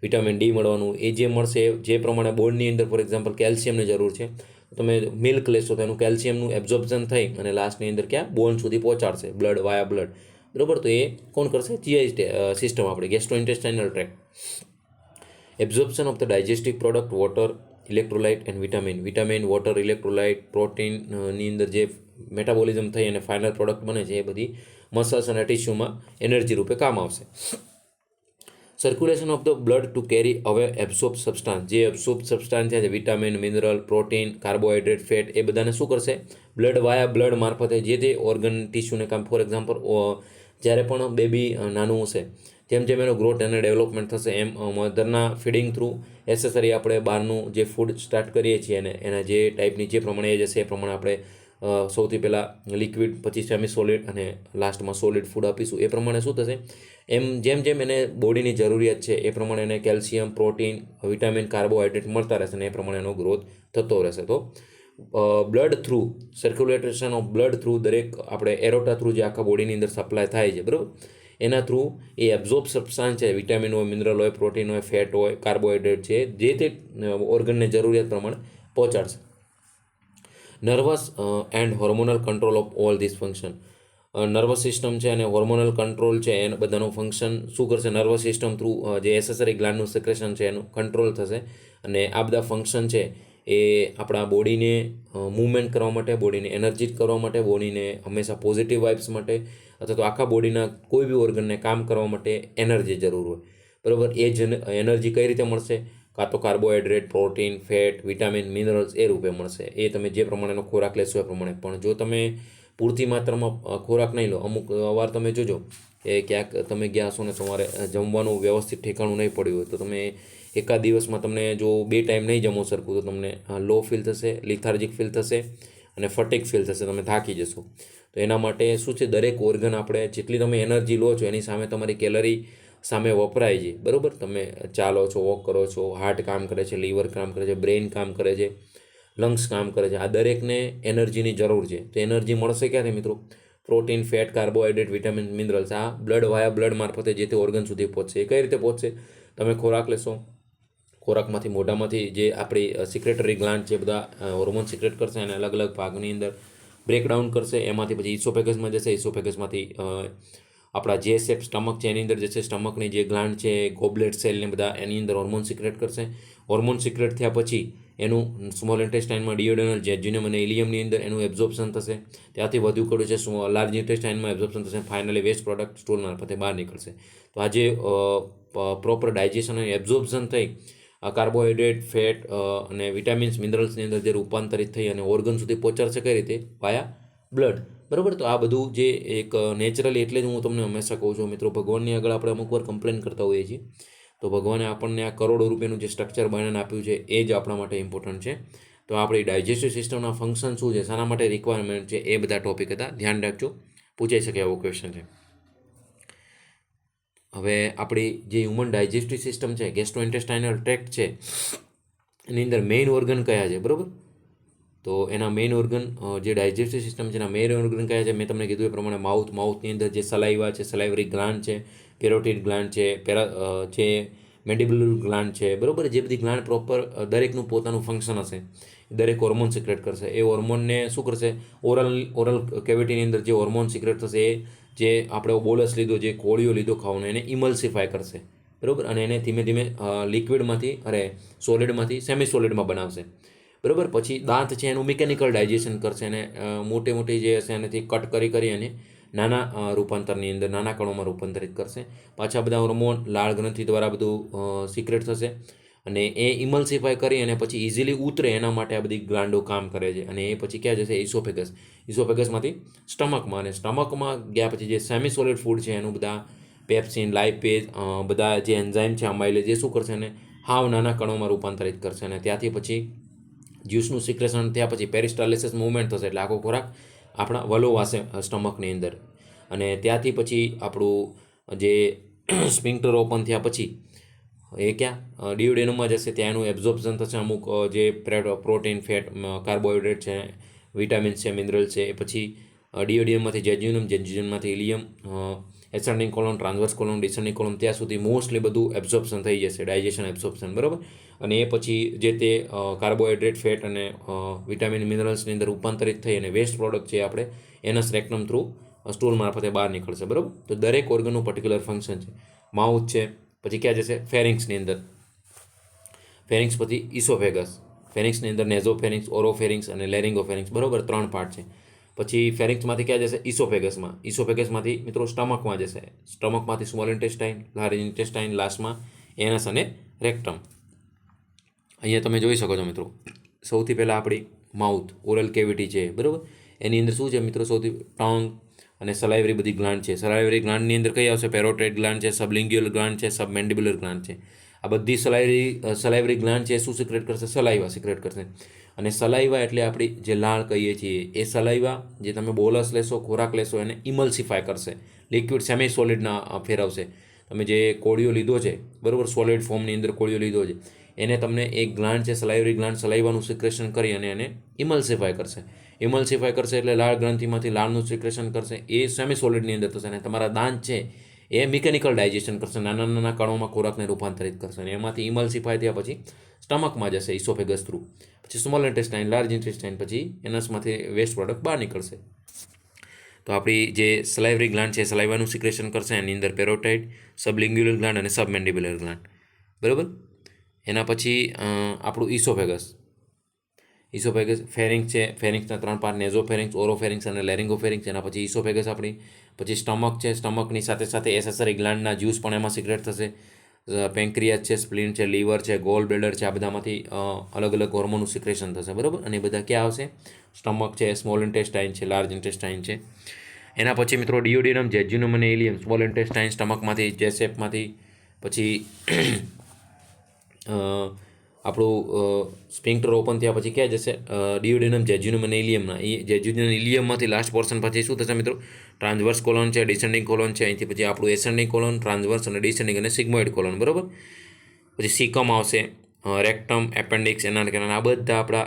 વિટામિન ડી મળવાનું, એ જે મળશે જે પ્રમાણે બોર્ડની અંદર ફોર એક્ઝામ્પલ કેલ્શિયમની જરૂર છે, તમે મિલ્ક લેશો તો એનું કેલ્શિયમનું એબ્ઝોર્પ્શન થઈ અને લાસ્ટની અંદર ક્યાં? બોન સુધી પહોંચાડશે, બ્લડ વાયા બ્લડ, બરાબર. તો એ કોણ કરશે? જીઆઈ સિસ્ટમ, આપણે gastrointestinal tract. Absorption of the digestive product, water, electrolyte and vitamin, water, electrolyte, પ્રોટીનની અંદર જે મેટાબોલિઝમ થઈ અને ફાઇનલ પ્રોડક્ટ બને છે એ બધી મસલ્સ અને ટિશ્યુમાં એનર્જી રૂપે કામ આવશે. Circulation of the blood to carry હવે એબ્સોર્બ સબસ્ટાન્સ, જે એબ્સોર્બ સબસ્ટાન્સ છે, vitamin, mineral, protein, carbohydrate, fat, એ બધાને શું કરશે? બ્લડ વાયા બ્લડ મારફતે જે તે ઓર્ગન ટિશ્યુને કામ. ફોર એક્ઝામ્પલ જ્યારે પણ બેબી નાનું હશે, જેમ જેમ એનો ગ્રોથ અને ડેવલપમેન્ટ થશે એમ મધરના ફીડિંગ થ્રુ એસેસરી આપણે બહારનું જે ફૂડ સ્ટાર્ટ કરીએ છીએ અને એના જે ટાઈપની જે પ્રમાણે એજ હશે એ પ્રમાણે આપણે સૌથી પહેલાં લિક્વિડ, પછી સેમી સોલિડ અને લાસ્ટમાં સોલિડ ફૂડ આપીશું. એ પ્રમાણે શું થશે? એમ જેમ જેમ એને બોડીની જરૂરિયાત છે એ પ્રમાણે એને કેલ્શિયમ, પ્રોટીન, વિટામિન, કાર્બોહાઈડ્રેટ મળતા રહેશે અને એ પ્રમાણે એનો ગ્રોથ થતો રહેશે. તો blood through, circulation of blood through, દરેક આપણે એરોટા થ્રુ જે આખા બોડીની અંદર સપ્લાય થાય છે, બરાબર, એના થ્રુ એ એબ્ઝોર્બ સબસ્ટાન્સ છે, વિટામિન હોય, મિનરલ હોય, પ્રોટીન હોય, ફેટ હોય, કાર્બોહાઈડ્રેટ છે, જે તે ઓર્ગનને જરૂરિયાત પ્રમાણે પહોંચાડશે. Nervous and hormonal control of all this function, nervous system છે અને હોર્મોનલ કંટ્રોલ છે, એને બધાનું ફંક્શન શું કરશે? નર્વસ સિસ્ટમ થ્રુ જે એસેસરી ગ્લાન્ડનું સિક્રેશન છે એનું કંટ્રોલ થશે અને આ બધા ફંક્શન છે એ આપણા બોડીને મૂવમેન્ટ કરવા માટે, બોડીને એનર્જીટ કરવા માટે, બોડીને હંમેશા પોઝિટિવ વાઇબ્સ માટે અથવા તો આખા બોડીના કોઈ બી ઓર્ગનને કામ કરવા માટે એનર્જી જરૂર હોય, બરાબર. એ જ એનર્જી કઈ રીતે મળશે? કાં તો carbohydrate, protein, fat, vitamin, minerals એ રૂપે મળશે. એ તમે જે પ્રમાણેનો ખોરાક લેશો એ પ્રમાણે. પણ જો તમે પૂરતી માત્રામાં ખોરાક નહીં લો, અમુક વાર તમે જોજો કે ક્યાંક તમે ગયા છો ને તમારે જમવાનું વ્યવસ્થિત ઠેકાણું નહીં પડ્યું હોય, તો તમે એકાદ દિવસમાં તમને જો 2 ટાઈમ નહીં જમો સરખું, તો તમને લો ફીલ થશે, લિથાર્જિક ફીલ થશે અને ફટીગ ફીલ થશે, તમે થાકી જશો. તો એના માટે શું છે? દરેક ઓર્ગન આપણે જેટલી તમે એનર્જી લો છો એની સામે તમારી કેલરી સામે વપરાય છે, બરાબર. તમે ચાલો છો, વોક કરો છો, હાર્ટ કામ કરે છે, લીવર કામ કરે છે, બ્રેઇન કામ કરે છે, લંગ્સ કામ કરે છે, આ દરેકને એનર્જીની જરૂર છે. તો એનર્જી મળશે ક્યાંથી મિત્રો? Protein, fat, carbohydrate, vitamin, minerals, આ બ્લડ વાયા બ્લડ મારફતે જે તે ઓર્ગન સુધી પહોંચશે. એ કઈ રીતે પહોંચશે? તમે ખોરાક લેશો, ખોરાકમાંથી મોઢામાંથી જે આપણી સિક્રેટરી ગ્લાન્ડ છે બધા હોર્મોન સિક્રેટ કરશે અને અલગ અલગ ભાગની અંદર બ્રેકડાઉન કરશે. એમાંથી પછી ઇસોફેગસમાં જશે, ઇસોફેગસમાંથી આપણા જે શેપ સ્ટમક છે એની અંદર જે છે સ્ટમકની જે ગ્લાન્ડ છે, ગોબલેટ સેલ ને બધા એની અંદર હોર્મોન સિક્રેટ કરશે. હોર્મોન સિક્રેટ થયા પછી એનું સ્મોલ ઇન્ટેસ્ટાઇનમાં ડિયોડેનલ, જેજ્યુનમ અને ઇલિયમની અંદર એનું એબ્ઝોર્પ્શન થશે. ત્યાંથી વધુ કડું છે લાર્જ ઇન્ટેસ્ટાઇનમાં એબ્ઝોર્પ્શન થશે. ફાઇનલી વેસ્ટ પ્રોડક્ટ સ્ટૂલ મારફતે બહાર નીકળશે. તો આ જે પ્રોપર ડાયજેશન અને એબ્ઝોર્પ્શન થઈ કાર્બોહાઈડ્રેટ, ફેટ અને વિટામિન્સ, મિનરલ્સની અંદર જે રૂપાંતરિત થઈ અને ઓર્ગન સુધી પહોંચાડશે કઈ રીતે? વાયા બ્લડ, બરાબર. તો આ બધું જે એક નેચરલી, એટલે જ હું તમને હંમેશા કહું છું મિત્રો, ભગવાનની આગળ આપણે અમુક વાર કમ્પ્લેન કરતા હોઈએ છીએ, તો ભગવાને આપણને આ કરોડો રૂપિયાનું જે સ્ટ્રક્ચર બનાવીને આપ્યું છે એ જ આપણા માટે ઇમ્પોર્ટન્ટ છે. તો આપણી ડાયજેસ્ટિવ સિસ્ટમના ફંક્શન શું છે, શાના માટે રિક્વાયરમેન્ટ છે, એ બધા ટોપિક હતા. ધ્યાન રાખજો, પૂછાઈ શકે એવો ક્વેશ્ચન છે. હવે આપણી જે હ્યુમન ડાયજેસ્ટિવ સિસ્ટમ છે, ગેસ્ટ્રોઇન્ટેસ્ટાઇનલ ટ્રેક્ટ છે, એની અંદર મેઇન ઓર્ગન કયા છે, બરાબર. તો એના મેઇન ઓર્ગન જે ડાયજેસ્ટિવ સિસ્ટમ છે એના મેઇન ઓર્ગન કયા છે? મેં તમને કીધું એ પ્રમાણે માઉથની અંદર જે સલાઈવા છે, સલાઈવરી ગ્લાન્ડ છે, પેરોટિડ ગ્લાન્ડ છે, જે મેન્ડિબ્યુલર ગ્લાન્ડ છે, બરાબર. જે બધી ગ્લાન્ડ પ્રોપર દરેકનું પોતાનું ફંક્શન હશે. દરેક હોર્મોન સિક્રેટ કરશે. એ હોર્મોનને શું કરશે, ઓરલ કેવિટીની અંદર જે હોર્મોન સિક્રેટ થશે એ જે આપણે બોલસ લીધો, જે કોળિયો લીધો ખાવાનો, એને ઇમલ્સિફાય કરશે, બરાબર, અને એને ધીમે ધીમે લિક્વિડમાંથી સોલિડમાંથી સેમી સોલિડમાં બનાવશે, બરાબર. પછી દાંત છે એનું મિકેનિકલ ડાયજેશન કરશે, અને મોટી મોટી જે હશે એનાથી કટ કરી અને નાના રૂપાંતરની અંદર નાના કણોમાં રૂપાંતરિત કરશે. પાછા બધા હોર્મોન લાળ ગ્રંથિ દ્વારા બધું સિક્રેટ થશે, અને એ ઇમલ્સિફાય કરી અને પછી ઇઝીલી ઉતરે એના માટે આ બધી ગ્લાન્ડો કામ કરે છે. અને એ પછી ક્યાં જશે, ઇસોફેગસમાંથી સ્ટમકમાં, અને સ્ટમકમાં ગયા પછી જે સેમી સોલિડ ફૂડ છે એનું બધા પેપ્સિન, લાઇપેઝ, બધા જે એન્ઝાઇમ છે અમાઇલેજ, જે શું કરશે અને હાવ નાના કણોમાં રૂપાંતરિત કરશે, અને ત્યાંથી પછી જ્યુસનું સિક્રેશન થયા પછી પેરિસ્ટાલિસિસ મૂવમેન્ટ થશે, એટલે આખો ખોરાક આપણા વલોવાશે સ્ટમકની અંદર. અને ત્યાંથી પછી આપણું જે સ્પિન્ક્ટર ઓપન થયા પછી એ ક્યાં ડિયોડેનમમાં જશે, ત્યાં એનું એબ્ઝોર્પ્શન થશે. અમુક જે પ્રોટીન, ફેટ, કાર્બોહાઈડ્રેટ છે, વિટામિન્સ છે, મિનરલ્સ છે, એ પછી ડિયોડિયમમાંથી જેજ્યુનમમાંથી ileum, ascending colon, transverse colon, descending colon, ત્યાં સુધી મોસ્ટલી બધું એબ્ઝોર્પ્શન થઈ જશે, ડાયજેશન એબ્ઝોર્પ્શન, બરાબર. અને એ પછી જે તે કાર્બોહાઈડ્રેટ, ફેટ અને વિટામિન, મિનરલ્સની અંદર રૂપાંતરિત થઈ અને વેસ્ટ પ્રોડક્ટ છે આપણે એનસ રેક્ટમ થ્રુ સ્ટૂલ મારફતે બહાર નીકળશે, બરાબર. તો દરેક ઓર્ગનનું પર્ટિક્યુલર ફંક્શન છે. માઉથ છે, પછી ક્યાં જશે, ફેરિંગ્સની અંદર, ફેરિંગ્સ પછી ઇસોફેગસ, ફેરિંગ્સની અંદર નેઝોફેરિંગ્સ, ઓરોફેરિંગ્સ અને લેરિંગોફેરિંગ્સ, બરાબર, 3 પાર્ટ છે. પછી ફેરિંગ્સમાંથી ક્યાં જશે, ઇસોફેગસમાંથી મિત્રો સ્ટમકમાં જશે, સ્ટમકમાંથી સ્મોલ ઇન્ટેસ્ટાઇન, લાર્જ ઇન્ટેસ્ટાઇન, લાસ્ટમાં એનસ અને રેક્ટમ. અહીંયા તમે જોઈ શકો છો મિત્રો, સૌથી પહેલાં આપણી માઉથ, ઓરલ કેવિટી છે, બરાબર. એની અંદર શું છે મિત્રો, સૌથી ટંગ અને સલાઇવરી બધી ગ્લાન્ડ છે. સલાઇવરી ગ્લાન્ડની અંદર કઈ આવશે, પેરોટેડ ગ્લાન્ડ છે, સબલિંગ્યુઅલ ગ્લાન્ડ છે, સબમેન્ડિબ્યુલર ગ્લાન્ડ છે. આ બધી સલાઇવરી ગ્લાન્ડ છે, શું સિક્રેટ કરશે, સલાઇવા સિક્રેટ કરશે. અને સલાઇવા એટલે આપણી જે લાળ કહીએ છીએ, એ સલાઇવા જે તમે બોલસ લેશો, ખોરાક લેશો, એને ઇમલ્સિફાય કરશે, લિક્વિડ સેમી સોલિડના ફેરવશે. તમે જે કોળિયો લીધો છે, બરાબર, સોલિડ ફોર્મની અંદર કોળિયો લીધો છે, એને તમને એક ગ્લાન્ડ છે, સલાઇવરી ગ્લાન્ડ, સલાઇવાનું સિક્રેશન કરી અને એને ઇમલ્સિફાય કરશે. ઇમલ્સિફાય કરશે એટલે લાળ ગ્રંથિમાંથી લાળનું સિક્રેશન કરશે, એ સેમી સોલિડની અંદર થશે. અને તમારા દાંત છે એ મિકેનિકલ ડાયજેશન કરશે, નાના નાના કણોમાં ખોરાકને રૂપાંતરિત કરશે, અને એમાંથી ઇમલ્સિફાય થયા પછી સ્ટમકમાં જશે ઇસોફેગસ થ્રુ, પછી સ્મોલ ઇન્ટેસ્ટાઇન, લાર્જ ઇન્ટેસ્ટાઇન, પછી એનસમાંથી વેસ્ટ પ્રોડક્ટ બહાર નીકળશે. તો આપણી જે સલાઇવરી ગ્લાન્ડ છે, સલાઇવાનું સિક્રેશન કરશે, એની અંદર પેરોટાઇડ, સબલિંગ્યુલર ગ્લાન્ડ અને સબમેન્ડિબ્યુલર ગ્લાન્ડ, બરાબર. એના પછી આપણું ઇસોફેગસ ફેરિંગ્સ છે, ફેરિંગ્સના 3 પાર્ટ, નેઝોફેરિંગ્સ, ઓરોફેરિંગ્સ અને લેરિંગોફેરિંગ્સ. એના પછી ઇસોફેગસ આપણી, પછી સ્ટમક છે, સ્ટમકની સાથે સાથે એસેસરી ગ્લાન્ડના જ્યુસ પણ એમાં સિક્રેટ થશે. પેન્ક્રિયાસ છે, સ્પ્લીન છે, લીવર છે, ગોલ બ્લેડર છે, આ બધામાંથી અલગ અલગ હોર્મોનનું સિક્રેશન થશે, બરાબર. અને એ બધા ક્યાં આવશે, સ્ટમક છે, સ્મોલ ઇન્ટેસ્ટાઇન છે, લાર્જ ઇન્ટેસ્ટાઇન છે. એના પછી મિત્રો ડિયોડિનમ, જેજ્યુનમ અને ઇલિયમ, સ્મોલ ઇન્ટેસ્ટાઇન, સ્ટમકમાંથી, જેસેપમાંથી, પછી આપણું સ્પિન્ક્ટર ઓપન થયા પછી ક્યાં જશે, ડિયોડિનમ, જેજ્યુનમ અને ઇલિયમના, એ જેજ્યુનમ ઇલિયમમાંથી લાસ્ટ પોર્શન પછી શું થશે મિત્રો, ટ્રાન્સવર્સ કોલોન છે, ડિસેન્ડિંગ કોલોન છે, અહીંથી પછી આપણું એસેન્ડિંગ કોલોન, ટ્રાન્સવર્સ અને ડિસેન્ડિંગ અને સિગ્મોઇડ કોલોન, બરાબર. પછી સિકમ આવશે, રેક્ટમ, એપેન્ડિક્સ, એના કેનાલ, આ બધા આપણા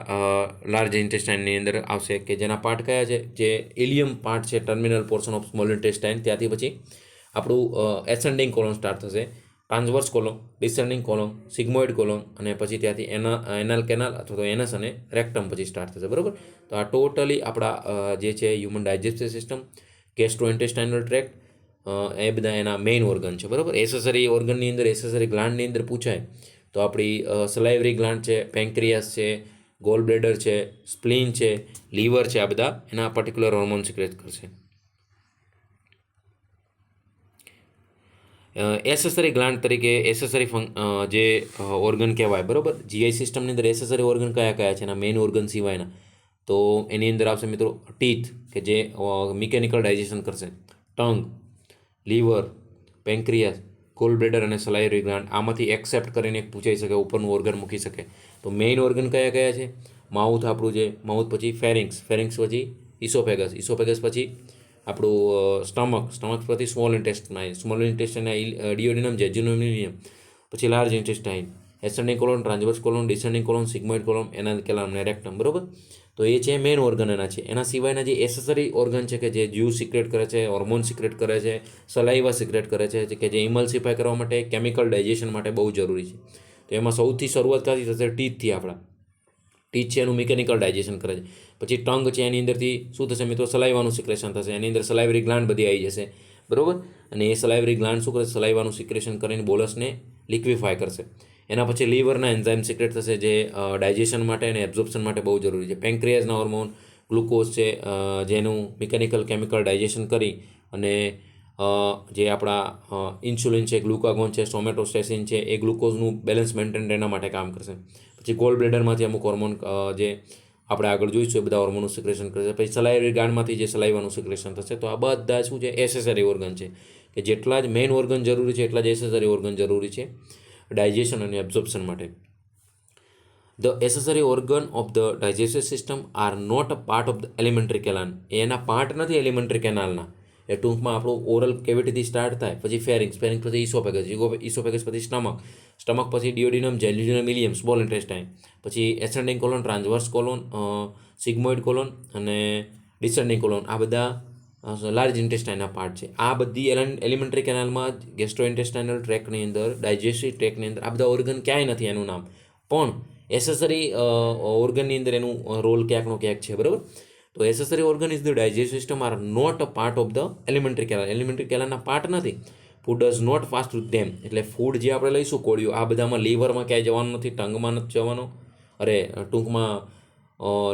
લાર્જ ઇન્ટેસ્ટાઇનની અંદર આવશે, કે જેના પાર્ટ કયા છે, જે ઇલિયમ પાર્ટ છે, terminal portion of small intestine, ત્યાંથી પછી આપણું એસેન્ડિંગ કોલોન સ્ટાર્ટ થશે, transverse colon, descending colon, sigmoid colon, અને પછી ત્યાંથી એનલ કેનાલ અથવા તો એનસ અને રેક્ટમ પછી સ્ટાર્ટ થશે, બરાબર. તો આ ટોટલી આપણા જે છે human digestive system, gastrointestinal tract, એ બધા એના મેઇન ઓર્ગન છે, બરાબર. એસેસરી ઓર્ગનની અંદર, એસેસરી ગ્લાન્ડની અંદર પૂછાય તો આપણી સલાઇવરી ગ્લાન્ડ છે, પેન્ક્રિયાસ છે, ગોલ બ્લેડર છે, સ્પ્લીન છે, લીવર છે, આ બધા એના પર્ટિક્યુલર હોર્મોન સિક્રેટ કરશે. એસેસરી ગ્લાન્ડ તરીકે એસેસરી જે ઓર્ગન કહેવાય, બરાબર. જીઆઈ સિસ્ટમની અંદર એસેસરી ઓર્ગન કયા કયા છે, એના મેઇન ઓર્ગન સિવાયના, તો એની અંદર આવશે મિત્રો ટીથ, કે જે મિકેનિકલ ડાયજેશન કરશે, ટંગ, લીવર, પેન્ક્રિયાસ, ગોલ બ્લેડર અને સલાઇવરી ગ્લાન્ડ. આમાંથી એક્સેપ્ટ કરીને એક પૂછાઈ શકે, ઉપરનું ઓર્ગન મૂકી શકે. તો મેઇન ઓર્ગન કયા કયા છે, માઉથ આપણું છે, માઉથ પછી ફેરિંગ્સ, ફેરિંગ્સ પછી ઇસોફેગસ, ઇસોફેગસ પછી આપણું સ્ટમક પછી સ્મોલ ઇન્ટેસ્ટાઇન, ડિયોડિનમ, જેજ્યુનમ, ઇલિયમ, પછી large intestine, ascending colon, transverse colon, descending colon, sigmoid colon, anal canal અને રેક્ટમ, બરાબર. તો એ છે મેઇન ઓર્ગન એના છે. એના સિવાયના જે એસેસરી ઓર્ગન છે, કે જે જ્યુસ સિક્રેટ કરે છે, હોર્મોન સિક્રેટ કરે છે, સલાઇવા સિક્રેટ કરે છે, કે જે ઇમલ્સિફાય કરવા માટે, કેમિકલ ડાયજેશન માટે બહુ જરૂરી છે. તો એમાં સૌથી શરૂઆત ક્યાંથી થશે, ટીથથી આપણા. ટીચ છે એનું મિકેનિકલ ડાયજેશન કરે છે. પછી ટંગ છે એની અંદરથી શું થશે મિત્રો, સલાઈવાનું સિક્રેશન થશે, એની અંદર સલાઈવરી ગ્લાન્ડ બધી આવી જશે, બરાબર. અને એ સલાઈવરી ગ્લાન્ડ શું કરે, સલાઈવાનું સિક્રેશન કરીને બોલસને લિક્વિફાય કરશે. એના પછી લીવરના એન્ઝાઇમ સિક્રેટ થશે, જે ડાયજેશન માટે અને એબ્ઝોર્પ્શન માટે બહુ જરૂરી છે. પેન્ક્રિયાઝના હોર્મોન ગ્લુકોઝ છે, જેનું મિકેનિકલ કેમિકલ ડાયજેશન કરી અને જે આપણા ઇન્સ્યુલિન છે, ગ્લુકાગોન છે, સોમેટોસ્ટેસિન છે, એ ગ્લુકોઝનું બેલેન્સ મેન્ટેન એના માટે કામ કરશે. પછી ગોલ બ્લેડરમાંથી અમુક હોર્મોન જે આપણે આગળ જોઈશું એ બધા હોર્મોનનું સિક્રેશન કરશે. પછી સલાઈવરી ગ્લાન્ડમાંથી જે સલાઈવાનું સિક્રેશન થશે. તો આ બધા શું છે, એસેસરી ઓર્ગન છે, કે જેટલા જ મેઇન ઓર્ગન જરૂરી છે એટલા જ એસેસરી ઓર્ગન જરૂરી છે ડાયજેશન અને એબ્ઝોર્પ્શન માટે. The accessory organ of the digestive system are not a part of the alimentary canal. એના પાર્ટ નથી એલિમેન્ટરી કેનાલના. એ ટૂંકમાં આપણું ઓરલ કેવિટીથી સ્ટાર્ટ થાય, પછી ફેરિંગ્સ, ફેરિંગ્સ પછી ઇસોફેગસ પછી સ્ટમક પછી duodenum, jejunum, ileum, small intestine, પછી ascending colon, transverse colon, sigmoid colon અને ડિસેન્ડિંગ કોલોન. આ બધા લાર્જ ઇન્ટેસ્ટાઇનના પાર્ટ છે. આ બધી એલિમેન્ટરી કેનાલમાં, ગેસ્ટ્રો ઇન્ટેસ્ટાઇનલ ટ્રેકની અંદર, ડાયજેસ્ટિવ ટ્રેકની અંદર આ બધા ઓર્ગન ક્યાંય નથી એનું નામ, પણ એસેસરી ઓર્ગનની અંદર એનું રોલ ક્યાંકનો ક્યાંક છે, બરાબર. તો accessory organ is the digestive system are not a part of the alimentary canal. Alimentary કેનાલના પાર્ટ નથી. Food does not pass through them. એટલે ફૂડ જે આપણે લઈશું કોળિયો, આ બધામાં લીવરમાં ક્યાંય જવાનું નથી, ટંગમાં નથી જવાનો, ટૂંકમાં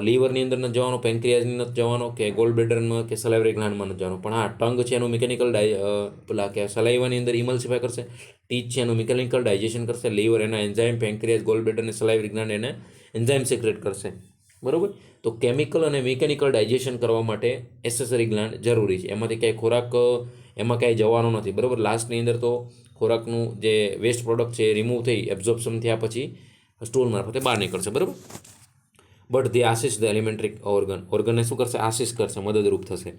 લીવરની અંદર નથી જવાનો, પેન્ક્રિયાઝની નથી જવાનો, કે ગોલ બ્લેડરમાં કે સલાઈવરી ગ્લાન્ડમાં નથી જવાનો. પણ હા, ટંગ છે એનું મિકેનિકલ પેલા કે સલાઈવાની અંદર ઇમલ્સિફાય કરશે, ટીચ છે એનું મિકેનિકલ ડાયજેશન કરશે, લીવર એના એન્ઝાઇમ, પેન્ક્રિયાઝ, ગોલ બ્લેડર અને સલાઈવરી ગ્લાન્ડ એને એન્ઝાઇમ સિક્રેટ કરશે, બરાબર. તો કેમિકલ અને મિકેનિકલ ડાયજેશન કરવા માટે એસેસરી ગ્લાન્ડ જરૂરી છે. એમાંથી ક્યાંય ખોરાક એમાં ક્યાંય જવાનો નથી, બરાબર. લાસ્ટની અંદર તો ખોરાકનું જે વેસ્ટ પ્રોડક્ટ છે એ રિમૂવ થઈ એબ્ઝોર્પ્શન થયા પછી સ્ટૂલ મારફતે બહાર નીકળશે, બરાબર. But the assist the alimentary ઓર્ગનને શું કરશે, આસિસ્ટ કરશે, મદદરૂપ થશે.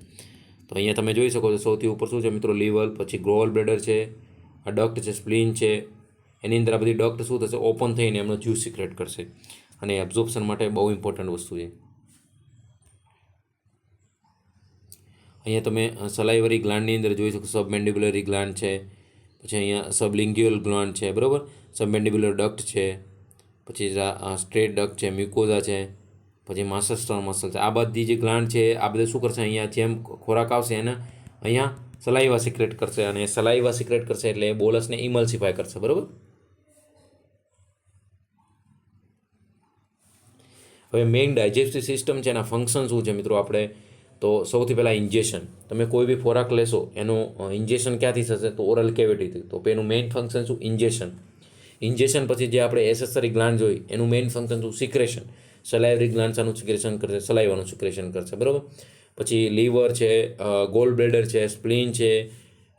તો અહીંયા તમે જોઈ શકો છો સૌથી ઉપર શું છે મિત્રો, લીવર, પછી ગોલ બ્લેડર છે, આ ડક્ટ છે, સ્પ્લીન છે, એની અંદર આ બધી ડક્ટ શું થશે, ઓપન થઈને એમનો જ્યુસ સિક્રેટ કરશે. અને એબ્ઝોર્પ્શન માટે બહુ ઇમ્પોર્ટન્ટ વસ્તુ છે. અહીંયા તમે સલાઈવરી ગ્લાન્ડની અંદર જોઈ શકો, સબમેન્ડિબ્યુલરી ગ્લાન્ડ છે, પછી અહીંયા સબલિંગ્યુઅલ ગ્લાન્ડ છે, બરાબર. સબમેન્ડિબ્યુલર ડક્ટ છે, પછી સ્ટ્રેટ ડક્ટ છે, મ્યુકોઝા છે, પછી માસ્ટર્સ મસલ છે. આ બધી જે ગ્લાન્ડ છે આ બધા શું કરશે, અહીંયા જેમ ખોરાક આવશે એને અહીંયા સલાઈવા સિક્રેટ કરશે, અને સલાઈવા સિક્રેટ કરશે એટલે એ બોલસને ઇમલ્સિફાય કરશે, બરાબર. હવે મેઇન ડાયજેસ્ટિવ સિસ્ટમ છે એના ફંક્શન શું છે મિત્રો, આપણે તો સૌથી પહેલાં ઇન્જેક્શન. તમે કોઈ બી ખોરાક લેશો એનું ઇન્જેક્શન ક્યાંથી થશે, તો ઓરલ કેવિટીથી. તો એનું મેઇન ફંક્શન શું, ઇન્જેક્શન. ઇન્જેક્શન પછી જે આપણે એસેસરી ગ્લાન્ડ જોઈ એનું મેઇન ફંક્શન શું, સિક્રેશન. સલાઈવરી ગ્લાન્ડ્સનું સિક્રેશન કરશે, સલાઈવાનું સિક્રેશન કરશે, બરાબર. પછી લીવર છે, ગોલ બ્લેડર છે, સ્પ્લીન છે,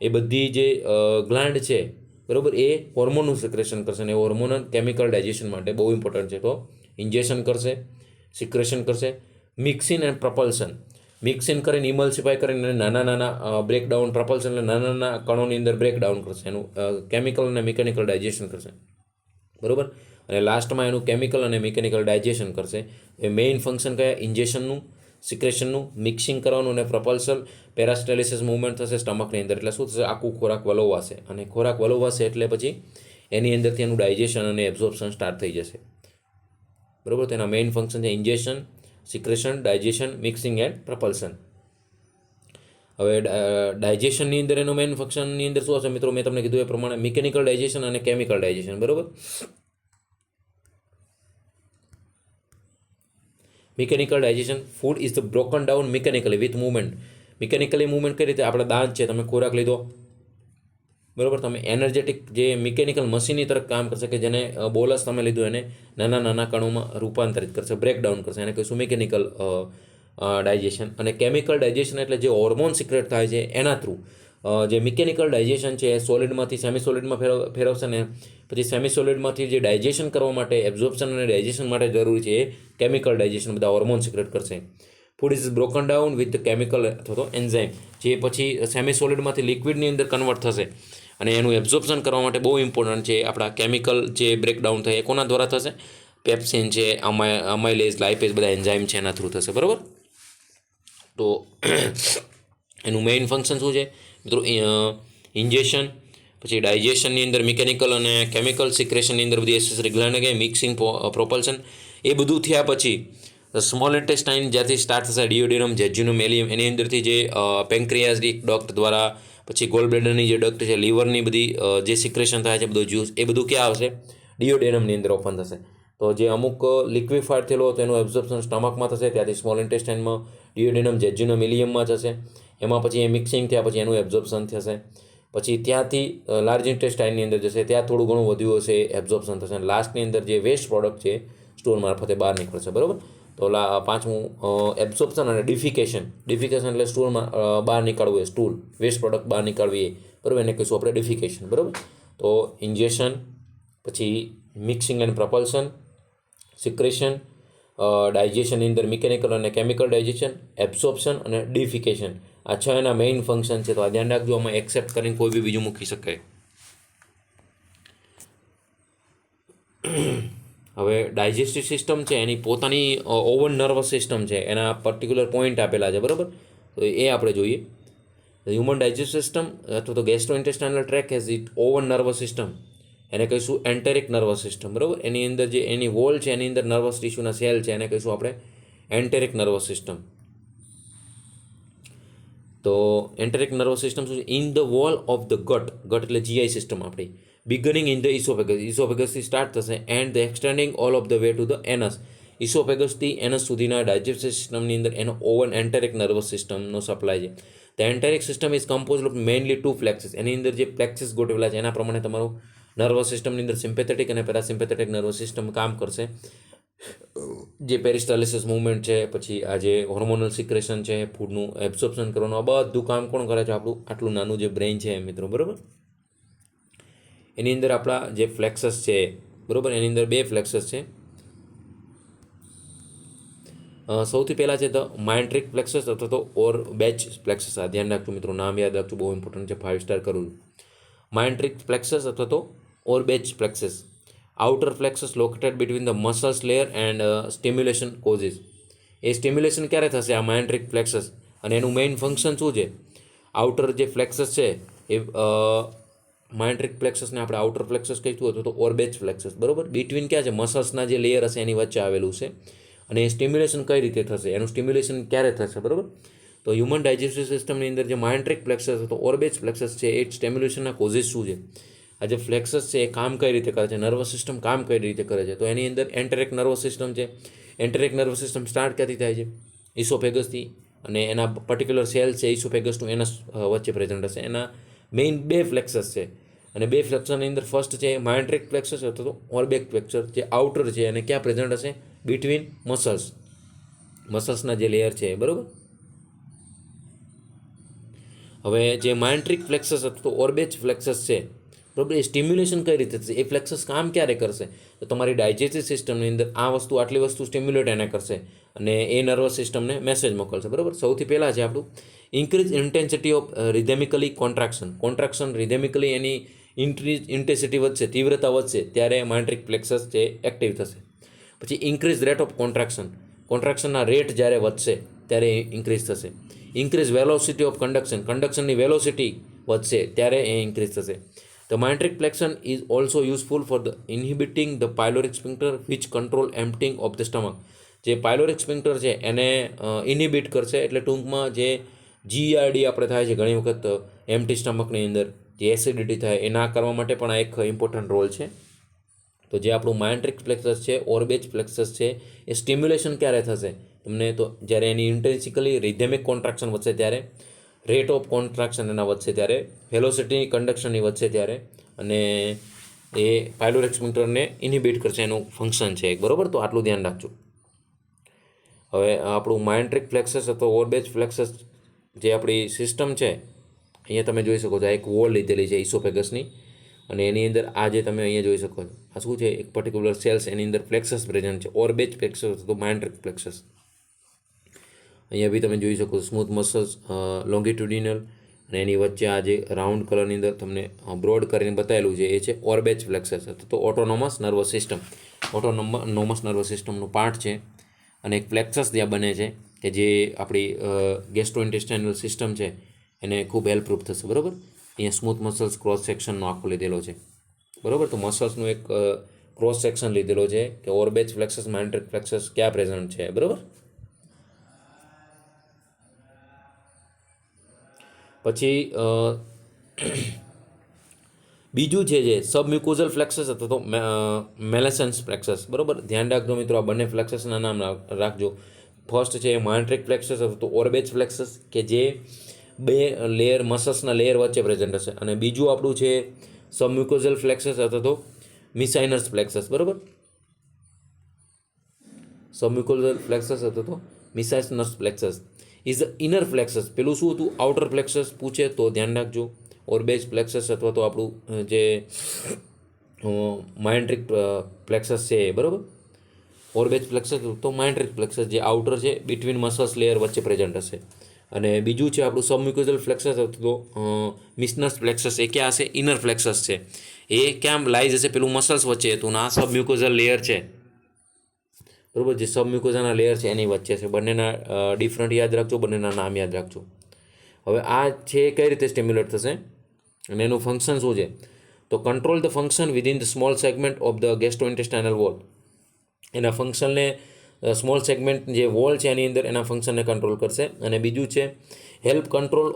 એ બધી જે ગ્લાન્ડ છે, બરાબર, એ હોર્મોનનું સિક્રેશન કરશે, અને હોર્મોનલ કેમિકલ ડાયજેશન માટે બહુ ઇમ્પોર્ટન્ટ છે. તો ઇન્જેક્શન કરશે, સિક્રેશન કરશે, મિક્સિન એન્ડ પ્રપલ્સન. મિક્સિન કરીને ઇમલ્સિફાય કરીને નાના નાના બ્રેકડાઉન, પ્રપલ્સન એટલે નાના નાના કણોની અંદર બ્રેકડાઉન કરશે, એનું કેમિકલ અને મિકેનિકલ ડાયજેશન કરશે, બરાબર. અને લાસ્ટમાં એનું કેમિકલ અને મિકેનિકલ ડાયજેશન કરશે. એ મેઇન ફંક્શન કયા, ઇન્જેક્શનનું, સિક્રેશનનું, મિક્સિંગ કરવાનું અને પ્રપલ્સન, પેરાસ્ટેલિસિસ મૂવમેન્ટ થશે સ્ટમકની અંદર. એટલે શું થશે, આખું ખોરાક વલોવાશે, અને ખોરાક વલોવાશે એટલે પછી એની અંદરથી એનું ડાયજેશન અને એબ્ઝોર્પ્શન સ્ટાર્ટ થઈ જશે, બરાબર. તો એના મેઇન ફંક્શન છે injection, secretion, digestion, mixing and propulsion. હવે ડાયજેશનની અંદર એનું મેઇન ફંક્શનની અંદર શું હશે મિત્રો, મેં તમને કીધું એ પ્રમાણે મિકેનિકલ ડાયજેશન અને કેમિકલ ડાયજેશન, બરાબર. Mechanical digestion, food is the broken down mechanically with movement. Mechanically movement કઈ રીતે, આપણે દાંત છે, તમે ખોરાક લીધો, બરાબર, તમે એનર્જેટિક જે મિકેનિકલ મશીનની તરફ કામ કરશે, કે જેને બોલસ તમે લીધું એને નાના નાના કણોમાં રૂપાંતરિત કરશે, બ્રેકડાઉન કરશે, એને કહીશું મિકેનિકલ ડાયજેશન. અને કેમિકલ ડાયજેશન એટલે જે હોર્મોન સિક્રેટ થાય છે એના થ્રુ. જે મિકેનિકલ ડાયજેશન છે એ સોલિડમાંથી સેમી સોલિડમાં ફેરવશે, ને પછી સેમી સોલિડમાંથી જે ડાયજેશન કરવા માટે, એબ્ઝોર્પ્શન અને ડાયજેશન માટે જરૂરી છે એ કેમિકલ ડાયજેશન બધા હોર્મોન સિક્રેટ કરશે. Food is broken down with chemical અથવા તો એન્ઝાઇમ, જે પછી સેમી સોલિડમાંથી લિક્વિડની અંદર કન્વર્ટ થશે, અને એનું એબ્ઝોર્પ્શન કરવા માટે બહુ ઇમ્પોર્ટન્ટ છે આપણા કેમિકલ જે બ્રેકડાઉન થાય એ કોના દ્વારા થશે, પેપ્સિન છે, અમાઇલેઝ, લાઇપેઝ બધા એન્ઝાઇમ છે એના થ્રુ થશે, બરાબર. તો એનું મેઇન ફંક્શન શું છે મિત્રો, ઇન્જેક્શન, પછી ડાયજેશનની અંદર મિકેનિકલ અને કેમિકલ, સિક્રેશનની અંદર બધી એસેસરી ગ્લાન્ડ કે મિક્સિંગ, પ્રોપલ્સન, એ બધું થયા પછી સ્મોલ ઇન્ટેસ્ટાઇન જ્યાંથી સ્ટાર્ટ થશે ડિયોડેનમ, જેજ્યુનમ, એલિયમ, એની અંદરથી જે પેન્ક્રિયાઝિક ડક્ટ દ્વારા પછી ગોલ બ્લેડરની જે ડક્ટ છે, લીવરની બધી જે સિક્રેશન થાય છે બધું જ્યુસ, એ બધું ક્યાં આવશે? ડિયોડેનમની અંદર ઓપન થશે. તો જે અમુક લિક્વિફાઈડ થયેલો હતો એનું એબ્ઝોર્પ્શન સ્ટમકમાં થશે, ત્યાંથી સ્મોલ ઇન્ટેસ્ટાઇનમાં ડિયોડેનમ, જેજ્યુનમ, ઇલિયમમાં થશે. એમાં પછી એ મિક્સિંગ થયા પછી એનું એબ્ઝોર્પ્શન થશે. પછી ત્યાંથી લાર્જ ઇન્ટેસ્ટાઇનની અંદર જશે, ત્યાં થોડું ઘણું વધ્યું હશે એબ્ઝોર્પ્શન થશે. અને લાસ્ટની અંદર જે વેસ્ટ પ્રોડક્ટ છે સ્ટૂલ મારફતે બહાર નીકળશે. બરાબર. તો પાંચમું એબ્ઝોર્પ્શન અને ડિફિકેશન. ડિફિકેશન એટલે સ્ટૂલમાં બહાર નીકળવું, એ સ્ટૂલ વેસ્ટ પ્રોડક્ટ બહાર નીકળવી, બરાબર, એને કહીશું આપણે ડિફિકેશન. બરાબર. તો ઇન્જેક્શન, પછી મિક્સિંગ એન્ડ પ્રપલ્શન, સિક્રેશન, ડાયજેશનની અંદર મિકેનિકલ અને કેમિકલ ડાયજેશન, એબ્સોર્પ્શન અને ડિફિકેશન, આ 6 એના મેઇન ફંક્શન છે. તો આ ધ્યાન રાખજો, આમાં એક્સેપ્ટ કરીને કોઈ બી બીજું મૂકી શકાય. હવે ડાયજેસ્ટિવ સિસ્ટમ છે એની પોતાની ઓવન નર્વસ સિસ્ટમ છે, એના પર્ટિક્યુલર પોઈન્ટ આપેલા છે. બરાબર. તો એ આપણે જોઈએ. હ્યુમન ડાયજેસ્ટિવ સિસ્ટમ અથવા તો gastrointestinal tract has it own nervous system, એને કહીશું એન્ટેરિક નર્વસ સિસ્ટમ. બરાબર. એની અંદર જે એની વોલ છે એની અંદર નર્વસ ટિશ્યુના સેલ છે, એને કહીશું આપણે એન્ટેરિક નર્વસ સિસ્ટમ. તો એન્ટેરિક નર્વસ સિસ્ટમ શું છે? In the wall of the gut, gut એટલે જીઆઈ સિસ્ટમ આપણી, બિગનિંગ ઇન ધ ઇસોફેગસ, ઇસોફેગસથી સ્ટાર્ટ થશે, and the extending all of the way to the anus, ઇસોફેગસથી એનસ સુધીના ડાયજેસ્ટિવ સિસ્ટમની અંદર એનો ઓવન એન્ટેરિક નર્વસ સિસ્ટમનો સપ્લાય છે. The enteric system is compose of mainly 2 plexus. એની અંદર જે પ્લેક્સિસ ગોઠવેલા છે એના પ્રમાણે તમારું નર્વસ સિસ્ટમની અંદર સિમ્પેથેટિક અને પેરાસિમ્પેથેટિક નર્વસ સિસ્ટમ કામ કરશે. જે પેરિસ્ટાલિસિસ મૂવમેન્ટ છે, પછી આ જે હોર્મોનલ સિક્રેશન છે, ફૂડનું એબ્સોર્પ્શન કરવાનું, આ બધું કામ કોણ કરે છે? આપણું આટલું નાનું જે બ્રેઇન છે મિત્રો. બરાબર. એની અંદર આપણા જે ફ્લેક્સસ છે, બરાબર, એની અંદર 2 ફ્લેક્સસ છે. સૌથી પહેલાં છે ધ માઇન્ટ્રિક પ્લેક્સસ અથવા તો ઓર બેચ પ્લેક્સસ. આ ધ્યાન રાખજો મિત્રો, નામ યાદ રાખજો, બહુ ઇમ્પોર્ટન્ટ છે, 5 સ્ટાર કરું છું. માઇન્ટ્રિક પ્લેક્સસ અથવા તો ઓર બેચ plexus. Outer plexus located between the muscles layer and stimulation causes. એ સ્ટિમ્યુલેશન ક્યારે થશે? આ માઇન્ટ્રિક પ્લેક્સસ. અને એનું મેઇન ફંક્શન શું છે? આઉટર જે ફ્લેક્સસ છે એ માઇન્ટ્રિક પ્લેક્સસને આપણે આઉટર પ્લેક્સસ કહીશું અથવા તો ઓરબેચ પ્લેક્સસ. બરાબર. બિટવીન ક્યાં છે? મસલ્સના જે લેયર હશે એની વચ્ચે આવેલું છે. અને એ સ્ટિમ્યુલેશન કઈ રીતે થશે? એનું સ્ટિમ્યુલેશન ક્યારે થશે? બરાબર. તો હ્યુમન ડાયજેસ્ટિવ સિસ્ટમની અંદર જે માઇન્ટ્રિક પ્લેક્સસ અથવા ઓરબેચ પ્લેક્સસ છે એ સ્ટિમ્યુલેશનના કોઝિસ શું છે? આ જે ફ્લેક્સસ છે એ કામ કઈ રીતે કરે છે? નર્વસ સિસ્ટમ કામ કઈ રીતે કરે છે? તો એની અંદર એન્ટેરિક નર્વસ સિસ્ટમ છે. એન્ટેરિક નર્વસ સિસ્ટમ સ્ટાર્ટ ક્યાંથી થાય છે? ઇસોફેગસથી. અને એના પર્ટિક્યુલર સેલ છે ઇસોફેગસ ટુ એનસ વચ્ચે પ્રેઝન્ટ હશે. એના મેઇન 2 ફ્લેક્સસ છે. અને 2 ફ્લેક્સરની અંદર ફર્સ્ટ છે માઇન્ટ્રિક પ્લેક્સસ અથવા તો ઓરબેક પ્લેક્સસ, જે આઉટર છે અને ક્યાં પ્રેઝન્ટ હશે? બિટવીન મસલ્સ, મસલ્સના જે લેયર છે. બરાબર. હવે જે માઇન્ટ્રિક પ્લેક્સસ અથવા તો ઓરબેચ ફ્લેક્સસ છે, બરાબર, એ સ્ટિમ્યુલેશન કઈ રીતે થશે? એ ફ્લેક્સસ કામ ક્યારે કરશે? તો તમારી ડાયજેસ્ટિવ સિસ્ટમની અંદર આટલી વસ્તુ સ્ટિમ્યુલેટ એને કરશે અને એ નર્વસ સિસ્ટમને મેસેજ મોકલશે. બરાબર. સૌથી પહેલાં છે આપણું increase intensity of rhythmically contraction rhythmically એની ઇન્ટેન્સિટી વધશે, તીવ્રતા વધશે, ત્યારે માઇન્ટ્રિક પ્લેક્સસ જે એક્ટિવ થશે. પછી ઇન્ક્રીઝ રેટ ઓફ કોન્ટ્રાક્શનના રેટ જ્યારે વધશે ત્યારે ઇન્ક્રીઝ થશે. ઇન્ક્રીઝ વેલોસિટી ઓફ કન્ડક્શનની વેલોસિટી વધશે ત્યારે એ ઇન્ક્રીઝ થશે. The matrix flexion is also useful for the inhibiting the pyloric sphincter which control emptying of the stomach. જે પાયલોરિક સ્પિન્ક્ટર છે એને ઇનિબિટ કરશે, એટલે ટૂંકમાં જે જીઆરડી આપણે થાય છે ઘણી વખત એમ્ટી સ્ટમકની અંદર જે એસિડિટી થાય એ ના કરવા માટે પણ આ એક ઇમ્પોર્ટન્ટ રોલ છે. તો જે આપણું માઇન્ટ્રિક પ્લેક્સસ છે, ઓરબેચ પ્લેક્સસ છે, એ સ્ટિમ્યુલેશન ક્યારે થશે? તમને તો જ્યારે એની ઇન્ટેન્સિકલી રિધેમિક કોન્ટ્રાક્શન વધશે ત્યારે, રેટ ઓફ કોન્ટ્રાક્શન એના વધશે ત્યારે, વેલોસિટી કન્ડક્શનની વધશે ત્યારે, અને એ પાયલોરિક સ્પિન્ક્ટરને ઇનિબિટ કરશે, એનું ફંક્શન છે. બરાબર. તો આટલું ધ્યાન રાખજો. હવે આપણું માઇન્ટ્રિક પ્લેક્સસ અથવા ઓરબેચ પ્લેક્સસ જે આપણી સિસ્ટમ છે, અહીંયા તમે જોઈ શકો છો આ એક વોલ લીધેલી છે ઇસોફેગસની, અને એની અંદર આ જે તમે અહીંયા જોઈ શકો છો આ શું છે? એક પર્ટિક્યુલર સેલ્સ, એની અંદર પ્લેક્સસ પ્રેઝન્ટ છે, ઓરબેચ પ્લેક્સસ અથવા માઇન્ટ્રિક પ્લેક્સસ. અહીંયા બી તમે જોઈ શકો સ્મૂથ મસલ્સ લોંગિટ્યુડિનલ, અને એની વચ્ચે આ જે રાઉન્ડ કલરની અંદર તમને બ્રોડ કરીને બતાવેલું છે એ છે ઓરબેચ પ્લેક્સસ અથવા તો autonomous nervous system. Autonomous nervous સિસ્ટમનું પાર્ટ છે, અને એક પ્લેક્સસ ત્યાં બને છે કે જે આપણી ગેસ્ટ્રોઇન્ટેસ્ટાઇનલ સિસ્ટમ છે એને ખૂબ હેલ્પરૂપ થશે. બરાબર. અહીંયા સ્મૂથ મસલ્સ ક્રોસ સેક્શનનો આખો લીધેલો છે. બરાબર. તો મસલ્સનું એક ક્રોસ સેક્શન લીધેલો છે કે ઓર્બેજ ફ્લેક્સસ માઇન્ટ્રિક ફ્લેક્સસ ક્યાં પ્રેઝન્ટ છે, બરાબર. પછી બીજું છે જે સબમ્યુકોઝલ ફ્લેક્સસ અથવા તો મેલેસન્સ ફ્લેક્સસ, બરાબર. ધ્યાન રાખજો મિત્રો, આ બંને ફ્લેક્સસના નામ રાખજો. ફર્સ્ટ છે માઇન્ટ્રિક ફ્લેક્સસ અથવા તો ઓર્બેજ ફ્લેક્સસ કે જે બે લેયર મસલ્સના લેયર વચ્ચે પ્રેઝન્ટ હશે, અને બીજું આપણું છે સબમ્યુકોઝલ ફ્લેક્સસ અથવા તો મિસાઇનસ ફ્લેક્સસ, બરાબર. સબમ્યુકોઝલ ફ્લેક્સસ અથવા તો મિસાઇનસ ફ્લેક્સસ ઇઝ ધ ઇનર ફ્લેક્સસ. પેલું શું હતું, આઉટર ફ્લેક્સસ પૂછે તો ધ્યાન રાખજો. ઓર્બેજ ફ્લેક્સસ અથવા તો આપણું જે માઇન્ટ્રિક ફ્લેક્સસ છે, બરાબર. ઓર્બેજ ફ્લેક્સસ તો માઇન્ટ્રિક ફ્લેક્સસ જે આઉટર છે બિટવીન મસલ્સ લેયર વચ્ચે પ્રેઝન્ટ હશે, અને બીજું છે આપણું સબમ્યુકોઝલ ફ્લેક્સસ અથવા તો મિસનસ ફ્લેક્સસ. એ ક્યાં હશે, ઇનર ફ્લેક્સસ છે. એ ક્યાં લાઈઝ હશે, પેલું મસલ્સ વચ્ચે હતું, આ સબમ્યુકોઝલ લેયર છે, બરાબર. જે સબમ્યુકોઝાના લેયર છે એની વચ્ચે છે. બંનેના ડિફરન્ટ યાદ રાખજો, બંનેના નામ યાદ રાખજો. હવે આ છે કઈ રીતે સ્ટિમ્યુલેટ થશે અને એનું ફંક્શન શું છે, તો control the function within the small segment of the gastrointestinal wall. એના ફંક્શનને સ્મોલ સેગમેન્ટ જે વોલ છે એની અંદર એના ફંક્શનને કંટ્રોલ કરશે. અને બીજું છે હેલ્પ કંટ્રોલ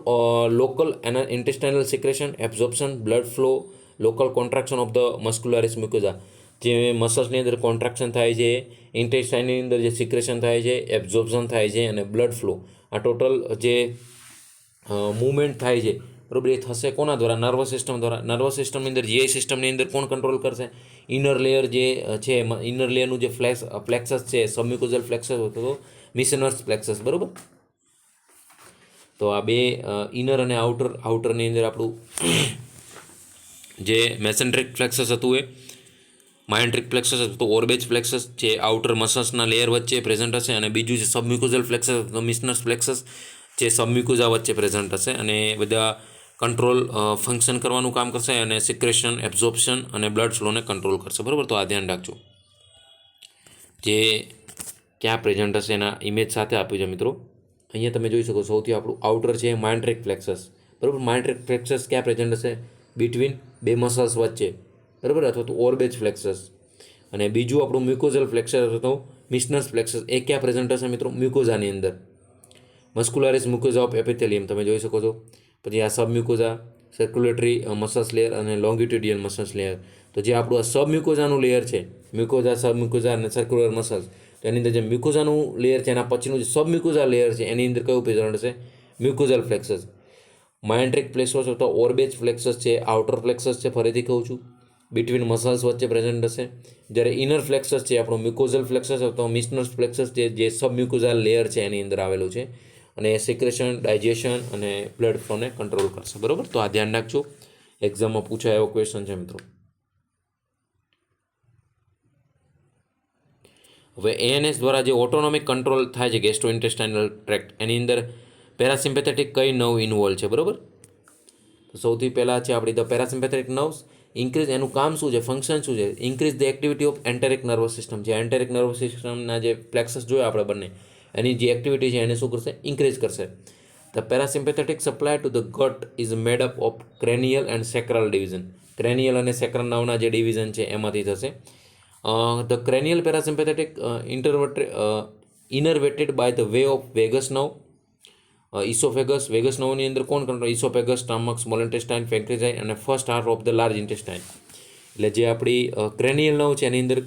લોકલ એના intestinal secretion, absorption, blood flow, local contraction of the muscularis mucosa. જે મસલ્સની અંદર કોન્ટ્રાક્શન થાય છે, ઇન્ટેસ્ટાઇનની અંદર જે સિક્રેશન થાય છે, એબ્ઝોર્પ્શન થાય છે, અને બ્લડ ફ્લો, આ ટોટલ જે મૂવમેન્ટ થાય છે, બરાબર, એ થશે કોના દ્વારા, નર્વસ સિસ્ટમ દ્વારા. નર્વસ સિસ્ટમની અંદર જીઆઈ સિસ્ટમની અંદર કોણ કંટ્રોલ કરશે, ઇનર લેયર જે છે, ઇનર લેયરનું જે ફ્લેક્સસ છે સબમ્યુકોઝલ ફ્લેક્સસ તો મિસનસ ફ્લેક્સસ, બરાબર. તો આ બે ઇનર અને આઉટરની અંદર આપણું જે મેસેન્ટ્રિક ફ્લેક્સસ હતું એ માઇન્ટ્રિક ફ્લેક્સસ અથવા તો ઓર્બેજ ફ્લેક્સસ જે આઉટર મસલ્સના લેયર વચ્ચે પ્રેઝન્ટ હશે, અને બીજું છે સબમ્યુકોઝલ ફ્લેક્સસ અથવા તો મિસનસ ફ્લેક્સસ જે સબમ્યુકોઝા વચ્ચે પ્રેઝન્ટ હશે, અને બધા કંટ્રોલ ફંક્શન કરવાનું કામ કરશે, અને સિક્રેશન, એબ્ઝોર્પ્શન અને બ્લડ ફ્લોને કંટ્રોલ કરશે, બરાબર. તો આ ધ્યાન રાખજો. જે ક્યાં પ્રેઝન્ટ હશે એના ઇમેજ સાથે આપ્યું છે મિત્રો. અહીંયા તમે જોઈ શકો સૌથી આપણું આઉટર છે માઇન્ટ્રિક ફ્લેક્સસ, બરાબર. માઇન્ટ્રિક ફ્લેક્સસ ક્યાં પ્રેઝન્ટ હશે, બિટવીન બે મસલ્સ વચ્ચે, બરાબર, અથવા તો ઓર્બેજ ફ્લેક્સસ. અને બીજું આપણું મ્યુકોઝલ ફ્લેક્સસ અથવા તો મિસનસ ફ્લેક્સસ એ ક્યાં પ્રેઝન્ટ હશે મિત્રો, મ્યુકોઝાની અંદર, મસ્ક્યુલારિસ મ્યુકોઝા ઓફ એપિથેલિયમ તમે જોઈ શકો છો. પછી આ સબમ્યુકોઝા, સર્ક્યુલેટરી મસલ્સ લેયર અને લોંગિટ્યુડિયલ મસલ્સ લેયર. તો જે આપણું આ સબમ્યુકોઝાનું લેયર છે, મ્યુકોઝા, સબમ્યુકોઝા અને સર્ક્યુલર મસલ્સ, તો એની અંદર જે મ્યુકોઝાનું લેયર છે એના પછીનું જે સબમ્યુકોઝા લેયર છે એની અંદર કયું પ્રેઝન્ટ હશે, મ્યુકોઝલ ફ્લેક્સસ. માઇન્ટ્રિક ફ્લેક્સસ અથવા ઓર્બેજ ફ્લેક્સસ છે આઉટર ફ્લેક્સસ છે, ફરીથી કહું છું, બિટવીન મસલ્સ વચ્ચે પ્રેઝન્ટ હશે. જ્યારે ઇનર ફ્લેક્સસ છે આપણું મ્યુકોઝલ ફ્લેક્સસ અથવા મિસનસ ફ્લેક્સસ જે સબમ્યુકોઝલ લેયર છે એની અંદર આવેલું છે, અને સિક્રેશન, ડાયજેશન અને બ્લડ ફ્લોને કંટ્રોલ કરશે, બરાબર. તો આ ધ્યાન રાખજો, એક્ઝામમાં પૂછાય એવો ક્વેશ્ચન છે મિત્રો. હવે એએનએસ દ્વારા જે ઓટોનોમિક કંટ્રોલ થાય છે ગેસ્ટ્રોઇન્ટેસ્ટાઇનલ ટ્રેક્ટ, એની અંદર પેરાસિમ્પેથેટિક કઈ નર્વ ઇન્વોલ્વ છે, બરાબર. તો સૌથી પહેલાં છે આપણી ધ પેરાસિમ્પેથેટિક નર્વ્સ. ઇન્ક્રીઝ, એનું કામ શું છે, ફંક્શન શું છે, increase the activity of enteric nervous system. જે એન્ટેરિક નર્વસ સિસ્ટમના જે ફ્લેક્સસ જોયા આપણે બંને, એની જે એક્ટિવિટી છે એને શું કરશે, ઇન્ક્રીઝ કરશે. The parasympathetic supply to the gut is made up of cranial and sacral division. Cranial અને સેક્રલ નર્વના જે ડિવિઝન છે એમાંથી થશે. The cranial parasympathetic innervated by the way of vagus nerve, oesophagus. Vagus નર્વની અંદર કોણ control, oesophagus, stomach, small intestine, pancreas અને first half of the large intestine. એટલે જે આપણી ક્રેનિયલ નર્વ છે એની અંદર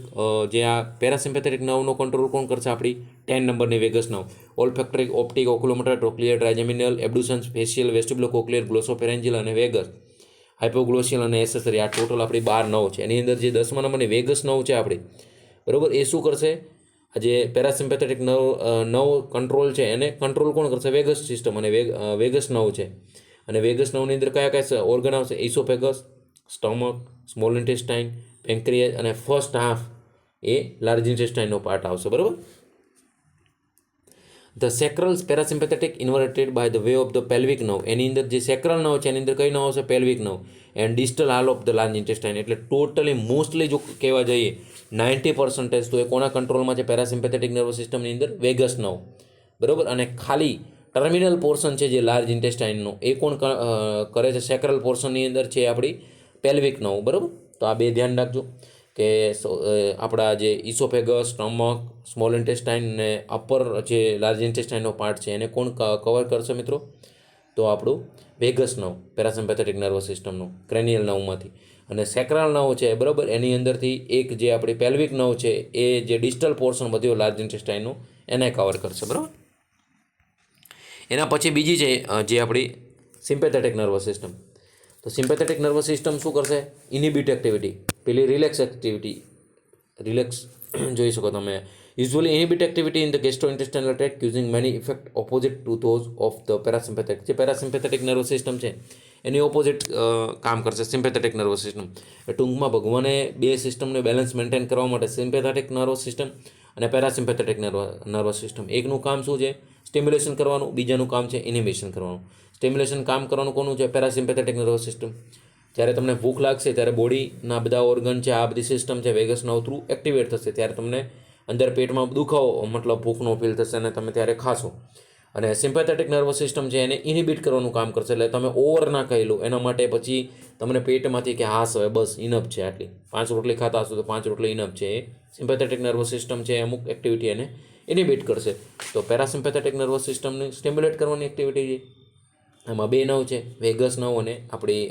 જે આ પેરાસિમ્પેથેટિક નર્વનો કંટ્રોલ કોણ કરશે, આપણી 10 નંબરની Vegas nerve. Olfactory, optic, ઓક્યુલોમોટર, trochlear, ટ્રાઇજેમિનલ, એબ્ડુસન્સ, facial, વેસ્ટિબ્યુલો cochlear, ગ્લોસોફેરેન્જિયલ અને વેગસ, હાઇપોગ્લોસિયલ અને એસેસરી. આ ટોટલ આપણી 12 નર્વ છે. એની અંદર જે 10મા નંબરની વેગસ નર્વ છે આપણી, બરાબર, એ શું કરશે, જે પેરાસિમ્પેથેટિક નર્વ કંટ્રોલ છે એને કંટ્રોલ કોણ કરશે, વેગસ સિસ્ટમ અને વેગસ નર્વ છે. અને વેગસ નર્વની અંદર કયા કયા ઓર્ગન આવશે, oesophagus, stomach, small intestine, pancreas અને ફર્સ્ટ હાફ એ લાર્જ ઇન્ટેસ્ટાઇનનો પાર્ટ આવશે, બરાબર. The sacral parasympathetic inverted by the way of the pelvic nerve. એની અંદર જે સેક્રલ નર્વ છે એની અંદર કઈ નર્વ આવશે, પેલ્વિક નર્વ. એન્ડ ડિસ્ટલ હાલ ઓફ ધ લાર્જ ઇન્ટેસ્ટાઇન. એટલે ટોટલી મોસ્ટલી જો કહેવા જઈએ 90% તો એ કોના કંટ્રોલમાં છે, પેરાસિમ્પેથેટિક નર્વસ સિસ્ટમની અંદર વેગસ નર્વ, બરાબર. અને ખાલી ટર્મિનલ પોર્શન છે જે લાર્જ ઇન્ટેસ્ટાઇનનો એ કોણ કરે છે, સેક્રલ પોર્શનની અંદર છે આપણી પેલ્વિક નર્વ, બરાબર. તો આ બે ધ્યાન રાખજો કે આપણા જે ઇસોફેગસ, સ્ટમક, સ્મોલ ઇન્ટેસ્ટાઇન ને અપર જે લાર્જ ઇન્ટેસ્ટાઇનનો પાર્ટ છે એને કોણ કવર કરશે મિત્રો? તો આપણું વેગસ નર્વ, પેરાસિમ્પેથેટિક નર્વસ સિસ્ટમનું, ક્રેનિયલ નર્વમાંથી. અને સેક્રાલ નર્વ છે બરાબર, એની અંદરથી એક જે આપણી પેલ્વિક નર્વ છે એ જે ડિસ્ટલ પોર્શન બધું લાર્જ ઇન્ટેસ્ટાઇનનું એને કવર કરશે બરાબર. એના પછી બીજી છે જે આપણી સિમ્પેથેટિક નર્વસ સિસ્ટમ. તો સિમ્પેથેટિક નર્વસ સિસ્ટમ શું કરશે? ઇનિબિટ એક્ટિવિટી, પેલી રિલેક્સ એક્ટિવિટી, રિલેક્સ જોઈ શકો તમે. Usually inhibit activity in the gastrointestinal tract using many effect opposite to those of the parasympathetic. જે પેરાસિમ્પેથેટિક નર્વસ સિસ્ટમ છે એની ઓપોઝિટ કામ કરશે સિમ્પેથેટિક નર્વસ સિસ્ટમ. ટૂંકમાં ભગવાને બે સિસ્ટમને બેલેન્સ મેન્ટેન કરવા માટે સિમ્પેથેટિક નર્વસ સિસ્ટમ અને પેરાસિમ્પેથેટિક નર્વસ સિસ્ટમ, એકનું કામ શું છે? સ્ટિમ્યુલેશન કરવાનું, બીજાનું કામ છે ઇનિબિશન કરવાનું. સ્ટિમ્યુલેશન કામ કરવાનું કોનું છે? Parasympathetic nervous system. જ્યારે તમને ભૂખ લાગશે ત્યારે બોડીના બધા ઓર્ગન છે, આ બધી સિસ્ટમ છે વેગસ નર્વ થ્રુ એક્ટિવેટ થશે, ત્યારે તમને અંદર પેટમાં દુખાવો મતલબ ભૂખનો ફીલ થશે અને તમે ત્યારે ખાશો. અને સિમ્પેથેટિક નર્વસ સિસ્ટમ છે એને ઇનિબિટ કરવાનું કામ કરશે, એટલે તમે ઓવર ના ખાઈ લો. એના માટે પછી તમને પેટમાંથી કે હાસ હવે બસ ઇનફ છે, આટલી 5 રોટલી ખાતા હશો તો 5 રોટલી ઇનફ છે. એ સિમ્પેથેટિક નર્વસ સિસ્ટમ છે, અમુક એક્ટિવિટી એને ઇનિબિટ કરશે. તો પેરાસિમ્પેથેટિક નર્વસ સિસ્ટમને સ્ટિમ્યુલેટ કરવાની એક્ટિવિટી છે. એમાં બે નવ છે, વેગસ નવ અને આપણી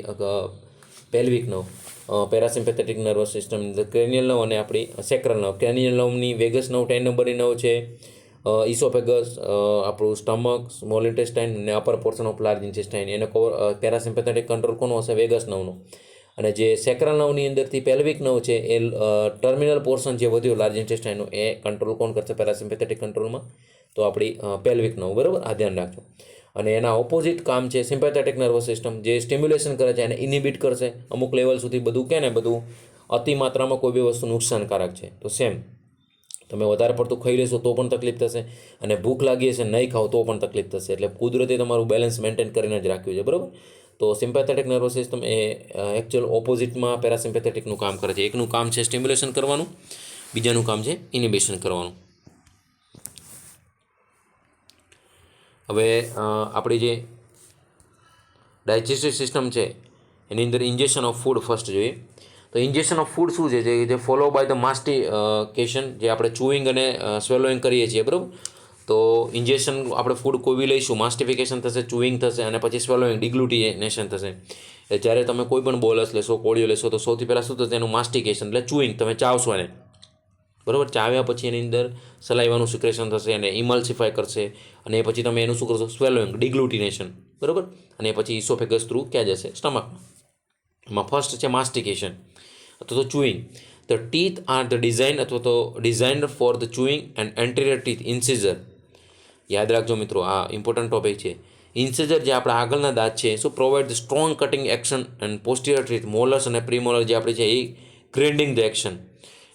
પેલ્વિક નવ. પેરાસિમ્પેથેટિક નર્વસ સિસ્ટમ ક્રેનિયલ નવ અને આપણી સેક્રલ નવ. ક્રેનિયલ નવની વેગસ નવ 10 નંબરની નવ છે, ઇસોફેગસ, આપણું સ્ટમક, સ્મોલ ઇન્ટેસ્ટાઇન અને upper portion of large intestine, એને પેરાસિમ્પેથેટિક કંટ્રોલ કોનો હશે? વેગસ નવનો. અને જે સેક્રલ નવની અંદરથી પેલ્વિક નવ છે એ ટર્મિનલ પોર્શન જે વધ્યો લાર્જ ઇન્ટેસ્ટાઇનનો એ કંટ્રોલ કોણ કરશે પેરાસિમ્પેથેટિક કંટ્રોલમાં? તો આપણી પેલ્વિક નવ બરાબર, આ ધ્યાન રાખજો. અને એના ઓપોઝિટ કામ છે સિમ્પેથેટિક નર્વસ સિસ્ટમ, જે સ્ટિમ્યુલેશન કરે છે એને ઇનિબિટ કરશે. અમુક લેવલ સુધી બધું કે ને બધું અતિ માત્રામાં કોઈ બી વસ્તુ નુકસાનકારક છે તો સેમ તમે વધારે પડતું ખાઈ લેશો તો પણ તકલીફ થશે, અને ભૂખ લાગી હશે નહીં ખાઓ તો પણ તકલીફ થશે. એટલે કુદરતી તમારું બેલેન્સ મેન્ટેન કરીને જ રાખ્યું છે બરાબર. તો સિમ્પેથેટિક નર્વસ સિસ્ટમ એ એકચ્યુઅલ ઓપોઝિટમાં પેરાસિમ્પેથેટિકનું કામ કરે છે. એકનું કામ છે સ્ટિમ્યુલેશન કરવાનું, બીજાનું કામ છે ઇનિબિશન કરવાનું. હવે આપણી જે ડાયજેસ્ટિવ સિસ્ટમ છે એની અંદર ઇન્જેક્શન ઓફ ફૂડ ફર્સ્ટ જોઈએ. તો ઇન્જેક્શન ઓફ ફૂડ શું છે? જે ફોલો બાય ધ માસ્ટિકેશન, જે આપણે ચુઈંગ અને સ્વેલોઈંગ કરીએ છીએ બરાબર. તો ઇન્જેક્શન આપણે ફૂડ કોઈ બી લઈશું, માસ્ટિફિકેશન થશે, ચુઈંગ થશે અને પછી સ્વેલોઈંગ, ડિગ્લુટિનેશન થશે. જ્યારે તમે કોઈ પણ બોલસ લેશો, કોળીઓ લેશો તો સૌથી પહેલાં શું થશે? એનું માસ્ટિકેશન એટલે ચુઈંગ, તમે ચાવશો એને બરાબર. ચાવ્યા પછી એની અંદર સલાઈવાનું સિક્રેશન થશે અને ઇમલ્સિફાય કરશે, અને એ પછી તમે એનું શું કરશો? સ્વેલોઈંગ, ડિગ્લુટિનેશન બરાબર. અને પછી ઇસોફેગસ થ્રુ ક્યાં જશે? સ્ટમકમાં. એમાં ફર્સ્ટ છે માસ્ટિકેશન અથવા તો chewing. The teeth are the design અથવા તો designed for the chewing and anterior teeth incisor. યાદ રાખજો મિત્રો, આ ઇમ્પોર્ટન્ટ ટોપિક છે. ઇન્સિઝર જે આપણા આગળના દાંત છે શું provide the strong cutting action and posterior teeth, molars અને પ્રીમોલર જે આપણી છે એ ગ્રેન્ડિંગ ધ એક્શન.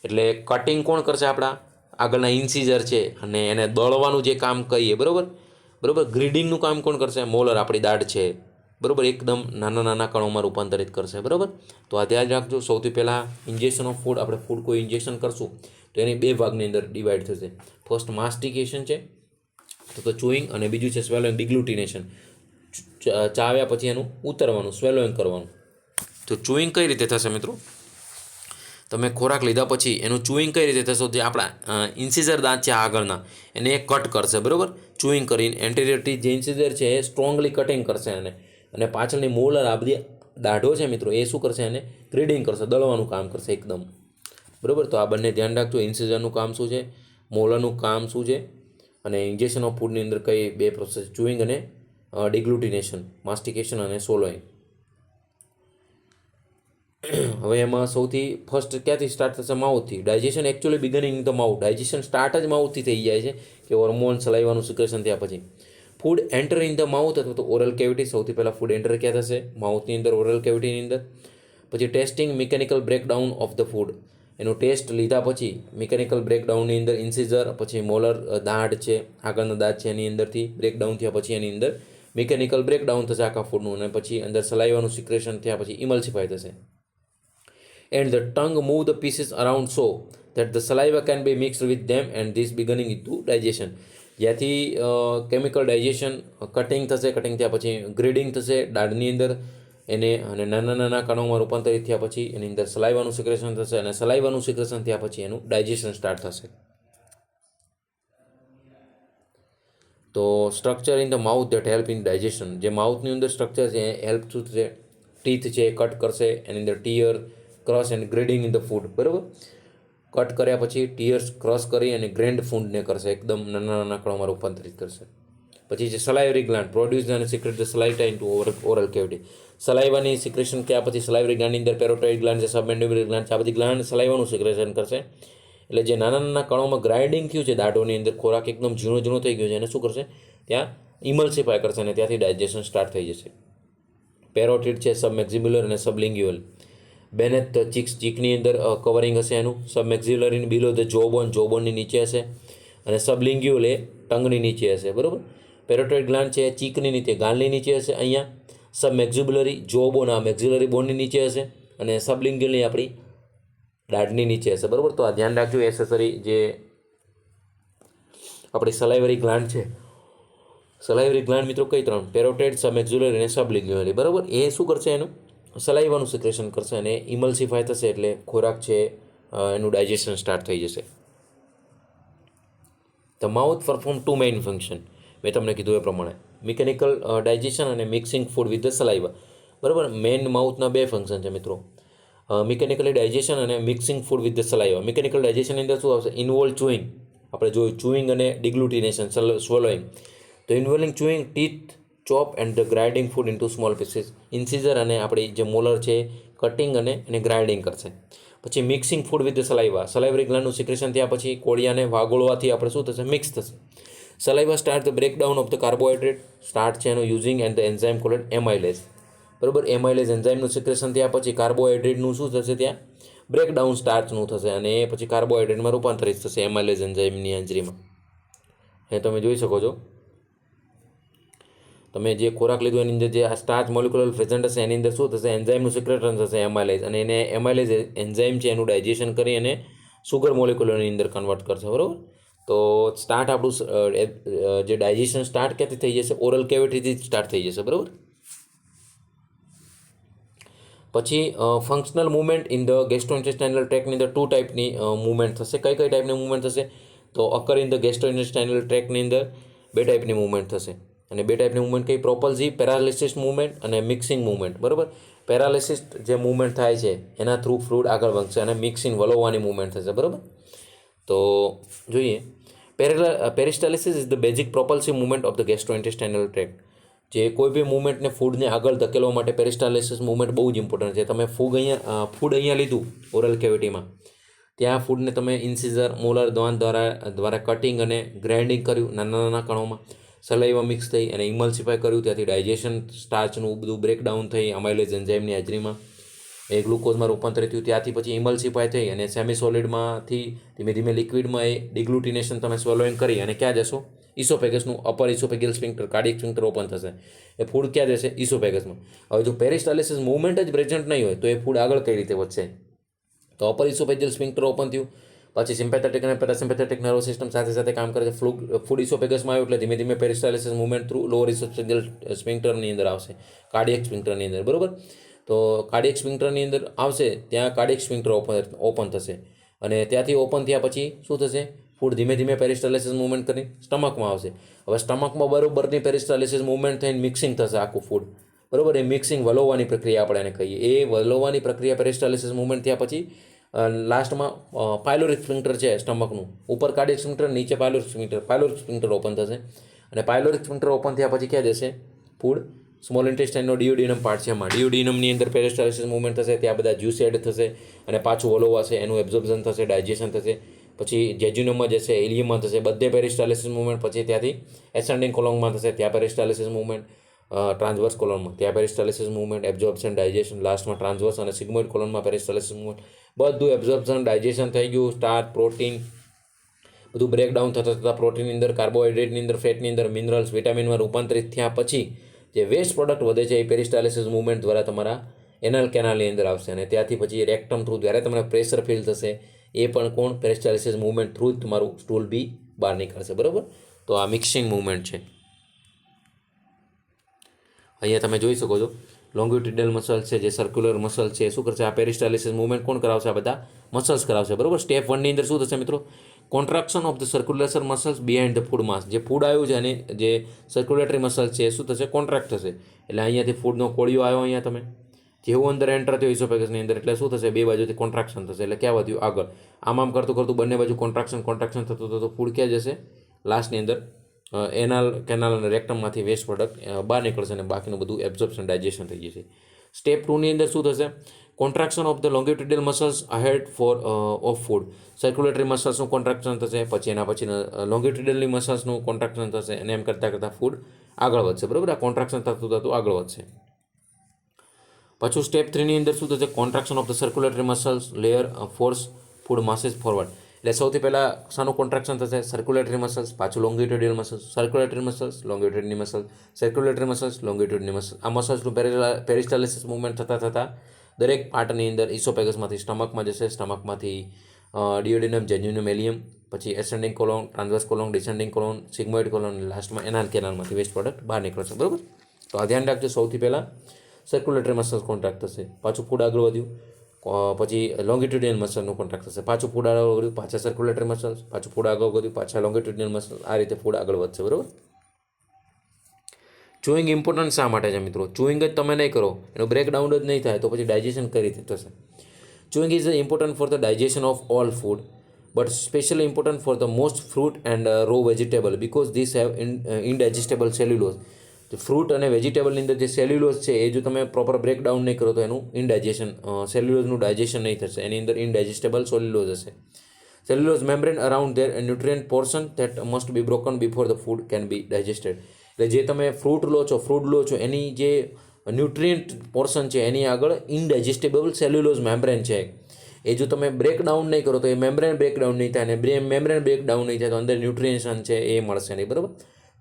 એટલે કટિંગ કોણ કરશે? આપણા આગળના ઇન્સિઝર છે, અને એને દળવાનું જે કામ કહીએ બરાબર. ગ્રીડિંગનું કામ કોણ કરશે? મોલર, આપણી દાઢ છે બરાબર, એકદમ નાના નાના કણોમાં રૂપાંતરિત કરશે બરાબર. તો આ ધ્યાન રાખજો. સૌથી પહેલાં ઇન્જેક્શન ઓફ ફૂડ, આપણે ફૂડ કોઈ ઇન્જેક્શન કરશું તો એની બે ભાગની અંદર ડિવાઈડ થશે. ફર્સ્ટ માસ્ટિકેશન છે તો ચુઈંગ, અને બીજું છે સ્વેલોઈંગ, ડિગ્લુટિનેશન. ચાવ્યા પછી એનું ઉતરવાનું, સ્વેલોઈંગ કરવાનું. તો ચુઈંગ કઈ રીતે થશે મિત્રો? તમે ખોરાક લીધા પછી એનું ચુઈંગ કઈ રીતે થશે? જે આપણા ઇન્સિઝર દાંત છે આગળના એને કટ કરશે બરાબર, ચુઈંગ કરીને. એન્ટિરિયર ટીથ જે ઇન્સિઝર છે એ સ્ટ્રોંગલી કટિંગ કરશે એને, અને પાછળની મોલર આ બધી દાઢો છે મિત્રો એ શું કરશે? એને ગ્રીડિંગ કરશે, દળવાનું કામ કરશે એકદમ બરાબર. તો આ બંને ધ્યાન રાખજો. ઇન્સિઝરનું કામ શું છે, મોલરનું કામ શું છે, અને ઇન્જેક્શન ઓફ ફૂડની અંદર કઈ બે પ્રોસેસ, ચુઈંગ અને ડિગ્લુટિનેશન, માસ્ટિકેશન અને સોલોઈંગ. હવે એમાં સૌથી ફર્સ્ટ ક્યાંથી સ્ટાર્ટ થશે? માઉથથી. Digestion actually beginning the mouth. Digestion start જ માઉથથી થઈ જાય છે, કે હોર્મોન સલાઈવાનું સિક્રેશન થયા પછી. Food enter in the mouth અથવા તો ઓરલ કેવિટી. સૌથી પહેલાં ફૂડ એન્ટર ક્યાં થશે? માઉથની અંદર, ઓરલ કેવિટીની અંદર. પછી testing, mechanical breakdown of the food. એનું ટેસ્ટ લીધા પછી મિકેનિકલ બ્રેકડાઉનની અંદર ઇન્સિઝર, પછી મોલર દાઢ છે, આગળના દાંત છે એની અંદરથી બ્રેકડાઉન થયા પછી એની અંદર મિકેનિકલ બ્રેકડાઉન થશે આખા ફૂડનું, અને પછી અંદર સલાઈવાનું સિક્રેશન થયા પછી ઇમલ્સિફાય થશે. And the tongue move the pieces around so that the saliva can be mixed with them, and this beginning into digestion. જ્યાંથી કેમિકલ ડાયજેશન, કટિંગ થશે, કટિંગ થયા પછી ગ્રેડિંગ થશે દાઢની અંદર, એને અને નાના નાના કણોમાં રૂપાંતરિત થયા પછી એની અંદર સલાઈવાનું સિક્રેશન થશે અને સલાઈવાનું સિક્રેશન થયા પછી એનું ડાયજેશન સ્ટાર્ટ થશે. તો structure in the mouth that help in digestion, જે માઉથની અંદર સ્ટ્રક્ચર છે એ હેલ્પ શું થશે, ટીથ છે એ કટ કરશે, એની અંદર tear crush and grading in the food, બરાબર. કટ કર્યા પછી ટીયર્સ ક્રશ કરી અને ગ્રેન્ડ ફૂડને કરશે, એકદમ નાના નાના કણોમાં રૂપાંતરિત કરશે. પછી છે સલાઇવરી ગ્લાન્ડ પ્રોડ્યુસ અને secrete the saliva into oral cavity. સલાઇવાની સિક્રેશન કર્યા પછી સલાઇવરી ગ્લાન્ડની અંદર પેરોટાઇડ ગ્લાન્ડ છે, સબમેન્ડિબલ ગ્લાન્ડ છે, આ બધી ગ્લાન્ડ સલાઇવાનું સિક્રેશન કરશે. એટલે જે નાના નાના કણોમાં ગ્રાઇન્ડિંગ થયું છે દાઢોની અંદર, ખોરાક એકદમ ઝીણો ઝીણો થઈ ગયો છે, એને શું કરશે, ત્યાં ઇમલ્સિફાય કરશે અને ત્યાંથી ડાયજેશન સ્ટાર્ટ થઈ જશે. પેરોટિડ છે સબમેક્ઝિબ્યુલર અને સબલિંગ્યુઅલ. બેનેથ ચીકની અંદર કવરિંગ હશે એનું. સબમેક્ઝિલરી બિલો ધ જોબોન, જોબોનની નીચે હશે, અને સબલિંગ્યુઅલ એ ટંગની નીચે હશે, બરાબર. પેરોટાઇડ ગ્લાન્ડ છે ચીકની નીચે, ગાલની નીચે હશે અહીંયા. સબમેક્ઝિબ્યુલરી જોબોન આ મેક્ઝિલરી બોનની નીચે હશે, અને સબલિંગ્યુઅલની આપણી દાઢની નીચે હશે, બરાબર. તો આ ધ્યાન રાખજો. એસેસરી જે આપણી સલાઇવરી ગ્લાન્ડ છે, સલાઇવરી ગ્લાન્ડ મિત્રો કઈ ત્રણ, પેરોટાઇડ, સબમેક્ઝિલરી અને સબલિંગ્યુઅલી, બરાબર. એ શું કરશે, એનું સલાઈવાનું સિક્રેશન કરશે અને ઇમલ્સિફાય થશે એટલે ખોરાક છે એનું ડાયજેશન સ્ટાર્ટ થઈ જશે. The mouth perform two main function, મેં તમને કીધું એ પ્રમાણે, મિકેનિકલ ડાયજેશન અને mixing food with the saliva, બરાબર. મેઇન માઉથના બે ફંક્શન છે મિત્રો, મિકેનિકલી ડાયજેશન અને mixing food with the saliva. Mechanical ડાયજેશનની અંદર શું આવશે, ઇન્વોલ્વ ચુઈંગ, આપણે જોયું ચુઈંગ અને ડિગ્લુટિનેશન, સ્વોલોઈંગ. તો involving chewing, teeth chop and the grinding food into small pieces. Incisor અને આપણી જે મોલર છે કટિંગ અને એને ગ્રાઇન્ડિંગ કરશે. પછી mixing food with the saliva, salivary ગ્લાન્ડનું સિક્રેશન થયા પછી કોળિયાને વાગોળવાથી આપણે શું થશે, મિક્સ થશે. Saliva start the breakdown of the carbohydrate, start છે એનું using and the enzyme called amylase, બરાબર. એમાઇલેઝ એન્ઝાઇમનું સિક્રેશન થયા પછી કાર્બોહાઈડ્રેટનું શું થશે, ત્યાં બ્રેકડાઉન સ્ટાર્ચનું થશે અને એ પછી કાર્બોહાઈડ્રેટમાં રૂપાંતરિત થશે એમાઇલેઝ એન્ઝાઇમની હાજરીમાં. એ તમે જોઈ શકો છો, તમે જે ખોરાક લીધો એની અંદર જે આ સ્ટાર્ચ મોલિક્યુલર પ્રેઝન્ટ હશે એની અંદર શું થશે, એન્ઝાઇમનું સિક્રેશન થશે એમાઇલેઝ, અને એને એમાઇલેઝ એન્ઝાઇમ છે એનું ડાયજેશન કરી અને સુગર મોલિક્યુલરની અંદર કન્વર્ટ કરશે, બરાબર. તો સ્ટાર્ટ આપણું જે ડાયજેશન સ્ટાર્ટ ક્યાંથી થઈ જશે, ઓરલ કેવિટીથી સ્ટાર્ટ થઈ જશે, બરાબર. પછી ફંક્શનલ મુવમેન્ટ ઇન ધ ગેસ્ટ્રોઇન્ટેસ્ટાઇનલ ટ્રેકની અંદર ટુ ટાઈપની મુવમેન્ટ થશે. કઈ કઈ ટાઈપની મુવમેન્ટ થશે, તો અકર ઇન ધ ગેસ્ટ્રોઇન્ટેસ્ટાઇનલ ટ્રેકની અંદર બે ટાઈપની મુવમેન્ટ થશે. અને બે ટાઈપની મુવમેન્ટ કઈ, પ્રોપલ્સિવ પેરાલિસિસ મુવમેન્ટ અને મિક્સિંગ મુવમેન્ટ, બરાબર. પેરાલિસિસ જે મુવમેન્ટ થાય છે એના થ્રુ ફ્લુઇડ આગળ વધશે અને મિક્સિંગ વલોવવાની મુવમેન્ટ થશે, બરાબર. તો જોઈએ, peristalsis is the basic propulsive movement of the gastrointestinal tract. જે કોઈ બી મુવમેન્ટને ફૂડને આગળ ધકેલવા માટે પેરિસ્ટાલિસિસ મુવમેન્ટ બહુ જ ઇમ્પોર્ટન્ટ છે. તમે ફૂડ અહીંયા લીધું ઓરલ કેવિટીમાં, ત્યાં ફૂડને તમે ઇન્સીઝર મોલર દ્વારા કટિંગ અને ગ્રાઇન્ડિંગ કર્યું નાના નાના કણોમાં, સલાઈવા મિક્સ થઈ અને ઇમલ્સિફાય કર્યું, ત્યાંથી ડાયજેશન સ્ટાર્ચનું બધું બ્રેકડાઉન થઈ અમાઇલેઝ એન્ઝાઇમની હાજરીમાં એ ગ્લુકોઝમાં રૂપાંતરિત થયું, ત્યાંથી પછી ઇમલ્સિફાય થઈ અને સેમી સોલિડમાંથી ધીમે ધીમે લિક્વિડમાં એ ડિગ્લુટિનેશન તમે સ્વોલોઈંગ કરી અને ક્યાં જશો, ઇસોફેગસનું અપર ઇસોફેગિયલ સ્ફિંક્ટર, કાર્ડિયક સ્ફિંક્ટર ઓપન થશે, એ ફૂડ ક્યાં જશે, ઇસોફેગસમાં. હવે જો પેરિસ્ટાલિસિસ મુવમેન્ટ જ પ્રેઝન્ટ નહીં હોય તો એ ફૂડ આગળ કઈ રીતે વધશે, તો અપર ઇસોફેગિયલ સ્ફિંક્ટર ઓપન થયું, પછી સિમ્પેથેટિક અને પેરાસિમ્પેથેટિક નર્વસ સિસ્ટમ સાથે સાથે કામ કરે છે. ફૂડ ઇસોફેગસમાં આવ્યું એટલે ધીમે ધીમે પેરિસ્ટાલિસિસ મુવમેન્ટ થ્રુ લોઅર ઇસોફેગિયલ સ્ફિંક્ટરની અંદર આવશે, કાર્ડિયક સ્ફિંક્ટરની અંદર, બરાબર. તો કાર્ડિયક સ્ફિંક્ટરની અંદર આવશે, ત્યાં કાર્ડિયક સ્ફિંક્ટર ઓપન થશે અને ત્યાંથી ઓપન થયા પછી શું થશે, ફૂડ ધીમે ધીમે પેરિસ્ટાલિસિસ મુવમેન્ટ કરી સ્ટમકમાં આવશે. હવે સ્ટમકમાં બરોબરની પેરિસ્ટાલિસિસ મુવમેન્ટ થઈને મિક્સિંગ થશે આખું ફૂડ, બરાબર. એ મિક્સિંગ વલોવવાની પ્રક્રિયા આપણે એને કહીએ. એ વલોવવાની પ્રક્રિયા પેરિસ્ટાલિસિસ મુવમેન્ટ થયા પછી લાસ્ટમાં પાયલોરિક સ્ફિંક્ટર છે સ્ટમકનું, ઉપર કાર્ડિયક સ્ફિંક્ટર, નીચે પાયલોરિક સ્ફિંક્ટર ઓપન થશે અને પાયલોરિક સ્ફિંક્ટર ઓપન થયા પછી ક્યાં જશે, ફૂડ સ્મોલ ઇન્ટેસ્ટાઇનનો ડિયોડિનમ પાર્ટ છે એમાં, ડિયોડિનમની અંદર પેરિસ્ટાલિસિસ મુવમેન્ટ થશે, ત્યાં બધા જ્યુસ એડ થશે અને પાછું વલોવાશે, એનું એબ્ઝોર્પ્શન થશે, ડાયજેશન થશે. પછી જેજ્યુનમમાં જશે, ઇલિયમમાં થશે, બધે પેરિસ્ટાલિસિસ મુવમેન્ટ. પછી ત્યાંથી એસેન્ડિંગ કોલોનમાં થશે, ત્યાં પેરિસ્ટાલિસિસ મુવમેન્ટ, ટ્રાન્સવર્સ કોલોનમાં ત્યાં પેરિસ્ટાલિસિસ મુવમેન્ટ, એબ્ઝોર્પ્શન, ડાયજેશન, લાસ્ટમાં ટ્રાન્સવર્સ અને સિગ્મોઇડ કોલોનમાં પેરિસ્ટાલિસિસ મુવમેન્ટ. બધું એબ્ઝોર્પ્શન, ડાયજેશન થઈ ગયું, સ્ટાર્ચ, પ્રોટીન બધું બ્રેકડાઉન થતાં થતાં પ્રોટીનની અંદર, કાર્બોહાઈડ્રેટની અંદર, ફેટની અંદર, મિનરલ્સ, વિટામિનમાં રૂપાંતરિત થયા પછી જે વેસ્ટ પ્રોડક્ટ વધે છે એ પેરિસ્ટાલિસિસ મુવમેન્ટ દ્વારા તમારા એનલ કેનાલની અંદર આવશે અને ત્યાંથી પછી રેક્ટમ થ્રુ જ્યારે તમને પ્રેશર ફીલ થશે એ પણ કોણ, પેરિસ્ટાલિસિસ મુવમેન્ટ થ્રુ જ તમારું સ્ટૂલ બી બહાર નીકળશે, બરાબર. તો આ મિક્સિંગ મુવમેન્ટ છે. અહીંયા તમે જોઈ શકો છો લોંગિટ્યુડલ મસલ્સ છે, જે સર્ક્યુલર મસલ છે, શું કરશે? આ પેરિસ્ટાલિસિસ મૂવમેન્ટ કોણ કરાવશે? આ બધા મસલ્સ કરાવશે, બરાબર. સ્ટેપ 1 ની અંદર શું થશે મિત્રો? Contraction of the circulation muscles behind the food mass. જે ફૂડ આવ્યું છે અને જે સર્ક્યુલેટરી મસલ્સ છે એ શું થશે? કોન્ટ્રાક્ટ થશે. એટલે અહીંયાથી ફૂડનો કોળિયો આવ્યો, અહીંયા તમે જેવું અંદર એન્ટર થયો ઇસોફેગસની અંદર, એટલે શું થશે? બે બાજુથી કોન્ટ્રાક્શન થશે. એટલે ક્યાં વધ્યું? આગળ. આમ કરતું કરતું બંને બાજુ કોન્ટ્રાક્શન થતું થતું ફૂડ ક્યાં જશે? લાસ્ટની અંદર એનાલ કેનાલ અને રેક્ટમમાંથી વેસ્ટ પ્રોડક્ટ બહાર નીકળશે અને બાકીનું બધું એબ્ઝોર્પ્શન ડાયજેશન થઈ જશે. સ્ટેપ 2 ની અંદર શું થશે? Contraction of the longitudinal muscles ahead of food. Circulatory મસલ્સનું કોન્ટ્રાક્શન થશે, પછી એના પછીના લોંગિટ્યુડલની મસલ્સનું કોન્ટ્રાક્શન થશે અને એમ કરતાં કરતાં ફૂડ આગળ વધશે, બરાબર. આ કોન્ટ્રાક્શન થતું થતું આગળ વધશે. પાછું સ્ટેપ 3 ની અંદર શું થશે? Contraction of the circulatory muscles layer force food masses forward. એટલે સૌથી પહેલાં શાનું કોન્ટ્રાક્શન થશે? સર્ક્યુલેટરી મસલ્સ, પાછું longitudinal muscles, circulatory muscles, longitudinal muscles, circulatory muscles, longitudinal muscles. આ મસલ્સનું પેરિસ્ટાલિસિસ મૂવમેન્ટ થતાં દરેક પાર્ટની અંદર ઇસોફેગસમાંથી સ્ટમકમાં જશે, સ્ટમકમાંથી ડિયોડિનમ, જેન્યુનમ, એલિયમ, પછી ascending colon, transverse colon, descending colon, sigmoid colon, લાસ્ટમાં એનાલ કેનાલમાંથી વેસ્ટ પ્રોડક્ટ બહાર નીકળશે, બરાબર. તો આ ધ્યાન રાખજો. સૌથી પહેલાં સર્ક્યુલેટરી મસલ્સ કોન્ટ્રાક્ટ થશે, પાછું ફૂડ આગળ વધ્યું, પછી લોંગિટ્યુડિનલ મસલનું કોન્ટ્રાક્ટ થશે, પાછું ફૂડ આગળ વધ્યું, પાછા સર્ક્યુલેટરી મસલ્સ, પાછું ફૂડ આગળ વધ્યું, પાછા લોંગિટ્યુડિનલ મસલ. આ રીતે ફૂડ આગળ વધશે, બરાબર. ચુઈંગ ઇમ્પોર્ટન્ટ શા માટે છે મિત્રો? ચુઈંગ જ તમે નહીં કરો, એનું બ્રેકડાઉન જ નહીં થાય તો પછી ડાયજેશન કઈ રીતે થશે? Chewing is important for the digestion of all food, but specially important for the most fruit and raw vegetable because these have indigestible cellulose. તો ફ્રૂટ અને વેજીટેબલની અંદર જે સેલ્યુલોઝ છે એ જો તમે પ્રોપર બ્રેકડાઉન નહીં કરો તો એનું ઇનડાયજેશન, સેલ્યુલોઝનું ડાયજેશન નહીં થશે, એની અંદર ઇનડાયજેસ્ટેબલ સેલ્યુલોઝ હશે. Cellulose membrane around their nutrient portion that must be broken before the food can be digested. એટલે જે તમે ફ્રૂટ લો છો એની જે ન્યુટ્રિયન્ટ પોર્શન છે એની આગળ ઇનડાયજેસ્ટેબલ સેલ્યુલોઝ મેમ્બ્રેન છે, એ જો તમે બ્રેકડાઉન નહીં કરો તો એ મેમ્બ્રેન બ્રેકડાઉન નહીં થાય, અને મેમ્બ્રેન બ્રેકડાઉન નહીં થાય તો અંદર ન્યુટ્રિશન છે એ મળશે નહીં, બરાબર.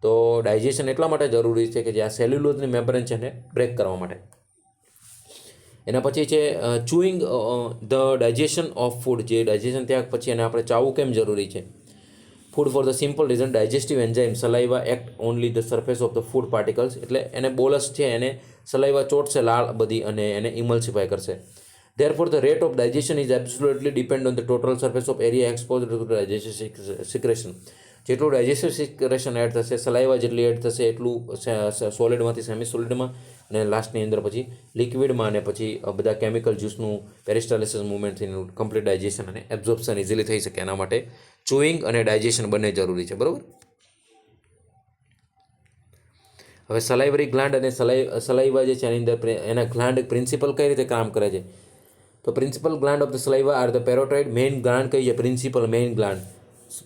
તો ડાયજેશન એટલા માટે જરૂરી છે કે જે આ સેલ્યુલોઝની મેમ્બ્રેન છે એને બ્રેક કરવા માટે. એના પછી છે chewing the digestion of food. જે ડાયજેશન થયા પછી એને આપણે ચાવવું કેમ જરૂરી છે? Food for the simple reason digestive enzyme saliva act only the surface of the food particles. એટલે એને બોલસ છે એને સલાઇવા ચોટશે લાળ બધી અને એને ઇમલ્સિફાય કરશે. Therefore, the rate of digestion is absolutely depend on the total surface of area exposed to digestive secretion. જેટલું ડાયજેસ્ટિવ સિક્રેશન એડ થશે, સલાઇવા જેટલી એડ થશે એટલું સોલિડમાંથી સેમી સોલિડમાં અને લાસ્ટની અંદર પછી લિક્વિડમાં અને પછી બધા કેમિકલ જ્યુસનું પેરિસ્ટાલિસિસ મૂવમેન્ટથી કમ્પ્લીટ ડાયજેશન અને એબ્ઝોર્પ્શન ઇઝીલી થઈ શકે. એના માટે ચુઈંગ અને ડાયજેશન બંને જરૂરી છે, બરાબર. હવે સલાઇવરી ગ્લાન્ડ અને સલાઇવા જે છે એની અંદર એના ગ્લાન્ડ પ્રિન્સિપલ કઈ રીતે કામ કરે છે? તો principal gland of the saliva are the parotid. Main gland કઈ છે? પ્રિન્સિપલ મેઇન ગ્લાન્ડ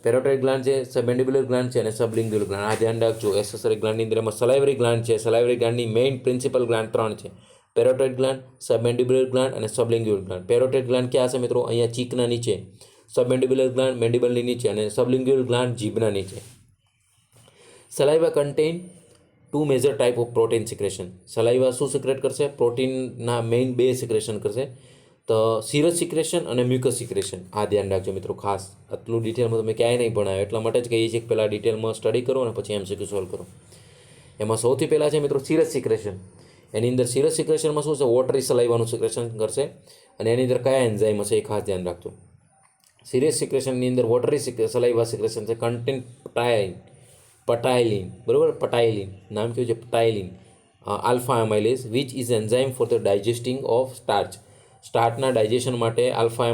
પેરોટાઇડ ગ્લાન્ડ છે, સબમેન્ડિબ્યુલર ગ્લાન્ડ છે અને સબલિંગ્યુલર ગ્લાન્ડ. આ ધ્યાન રાખજો. એસેસરી ગ્લાન્ડની અંદર એમાં સલાઇવરી ગ્લાન્ડ છે. સલાઇવરી ગ્લાન્ડની મેઇન પ્રિન્સિપલ ગ્લાન્ડ 3 છે: પેરોટાઇડ ગ્લાન્ડ, સબમેન્ડિબ્યુલર ગ્લાન્ડ અને સબલિંગ્યુલર ગ્લાન્ડ. પેરોટાઇડ ગ્લાન્ડ ક્યાં હશે મિત્રો? અહીંયા ચીકના નીચે. સબમેન્ડિબ્યુલર ગ્લાન્ડ મેન્ડિબલની નીચે અને સબલિંગ્યુલર ગ્લાન્ડ જીભના નીચે. Saliva contain 2 major type of protein secretion. Saliva શું સિક્રેટ કરશે? પ્રોટીનના મેઇન 2 સિક્રેશન કરશે, તો સિરસ સિક્રેશન અને મ્યુકસ સિક્રેશન. આ ધ્યાન રાખજો મિત્રો ખાસ. આટલું ડિટેલમાં તમે ક્યાંય નહીં ભણાયો, એટલા માટે જ કહીએ છીએ કે પહેલાં ડિટેલમાં સ્ટડી કરો અને પછી MCQ સોલ્વ કરો. એમાં સૌથી પહેલાં છે મિત્રો સિરસ સિક્રેશન. એની અંદર સિરસ સિક્રેશનમાં શું છે? વોટરી સલાઇવાનું સિક્રેશન કરશે અને એની અંદર કયા એન્ઝાઇમ હશે એ ખાસ ધ્યાન રાખજો. સિરસ સિક્રેશનની અંદર વોટરી સલાઇવા સિક્રેશન છે કન્ટેન્ટ પટાઇલિન, બરાબર. પટાઇલિન નામ કયું છે? Ptyalin alpha amylase which is enzyme for the digesting of starch. સ્ટાર્ચના ડાયજેશન માટે આલ્ફા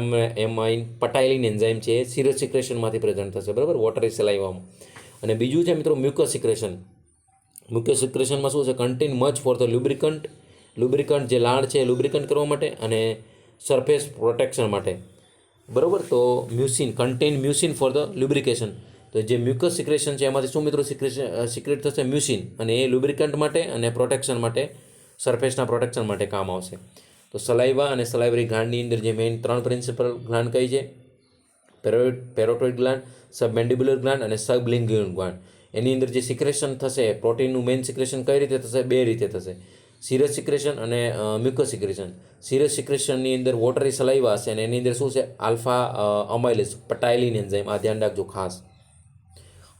એમાઇન પટાઇલિન એન્ઝાઇમ છે એ સિરસ સિક્રેશનમાંથી પ્રેઝન્ટ થશે, બરાબર, વોટરી સલાઇવામાં. અને બીજું છે મિત્રો મ્યુકસ સિક્રેશન. મ્યુકસ સિક્રેશનમાં શું છે? Contain much for the lubricant જે લાળ છે એ લુબ્રિકન્ટ કરવા માટે અને સરફેસ પ્રોટેક્શન માટે, બરાબર. તો કન્ટેન મ્યુસિન ફોર ધ લ્યુબ્રિકેશન. તો જે મ્યુકસ સિક્રેશન છે એમાંથી શું મિત્રો સિક્રેટ થશે? મ્યુસિન. અને એ લુબ્રિકન્ટ માટે અને પ્રોટેક્શન માટે, સરફેસના પ્રોટેક્શન માટે કામ આવશે. તો સલાઇવા અને સલાઇવરી ગ્લાન્ડની અંદર જે મેઇન 3 પ્રિન્સિપલ ગ્લાન્ડ કઈ છે? પેરોટાઇડ ગ્લાન્ડ, સબમેન્ડિબ્યુલર ગ્લાન્ડ અને સબલિંગ્યુલર ગ્લાન્ડ. એની અંદર જે સિક્રેશન થશે પ્રોટીનનું મેઇન સિક્રેશન કઈ રીતે થશે? 2 રીતે થશે: સિરસ સિક્રેશન અને મ્યુકસ સિક્રેશન. સિરસ સિક્રેશનની અંદર વોટરી સલાઇવા હશે અને એની અંદર શું છે? Alpha amylase ptyalin enzyme. આ ધ્યાન રાખજો ખાસ.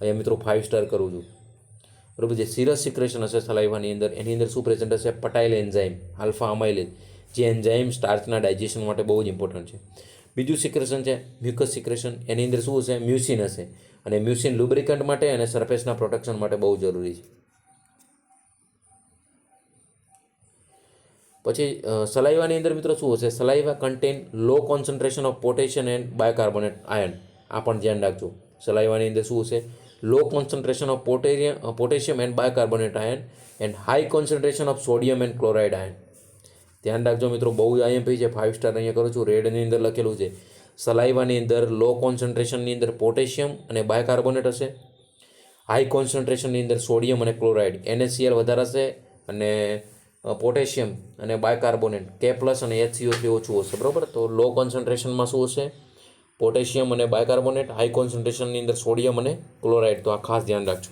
અહીંયા મિત્રો 5 સ્ટાર કરું છું. બરાબર. જે સિરસ સિક્રેશન હશે સલાઈવાની અંદર, એની અંદર શું પ્રેઝન્ટ હશે? પટાઇલ એન્ઝાઇમ, આલ્ફા અમાઇલેજ, જે એન્ઝાઇમ સ્ટાર્ચના ડાયજેશન માટે બહુ જ ઇમ્પોર્ટન્ટ છે. બીજું સિક્રેશન છે મ્યુકસ સિક્રેશન. એની અંદર શું હશે? મ્યુસિન હશે, અને મ્યુસિન લુબ્રિકન્ટ માટે અને સરફેસના પ્રોટેક્શન માટે બહુ જરૂરી છે. પછી સલાઈવાની અંદર મિત્રો શું હશે? Saliva contain low concentration of potassium and bicarbonate ion. આ પણ ધ્યાન રાખજો. સલાઈવાની અંદર શું હશે? Low concentration of potassium and bicarbonate ion and high concentration of sodium and chloride ion. ધ્યાન રાખજો મિત્રો, બહુ IMP છે. 5 સ્ટાર અહીંયા કરું છું. રેડની અંદર લખેલું છે. સલાઈવાની અંદર લો કોન્સન્ટ્રેશનની અંદર પોટેશિયમ અને બાયકાર્બોનેટ હશે. હાઈ કોન્સન્ટ્રેશનની અંદર સોડિયમ અને ક્લોરાઇડ, NaCl વધારે હશે, અને પોટેશિયમ અને બાયકાર્બોનેટ K+ અને HCO3 ઓછું હશે. બરાબર. તો લો કોન્સન્ટ્રેશનમાં શું હશે? પોટેશિયમ અને બાયકાર્બોનેટ. હાઈ કોન્સન્ટ્રેશનની અંદર સોડિયમ અને ક્લોરાઇડ. તો આ ખાસ ધ્યાન રાખજો.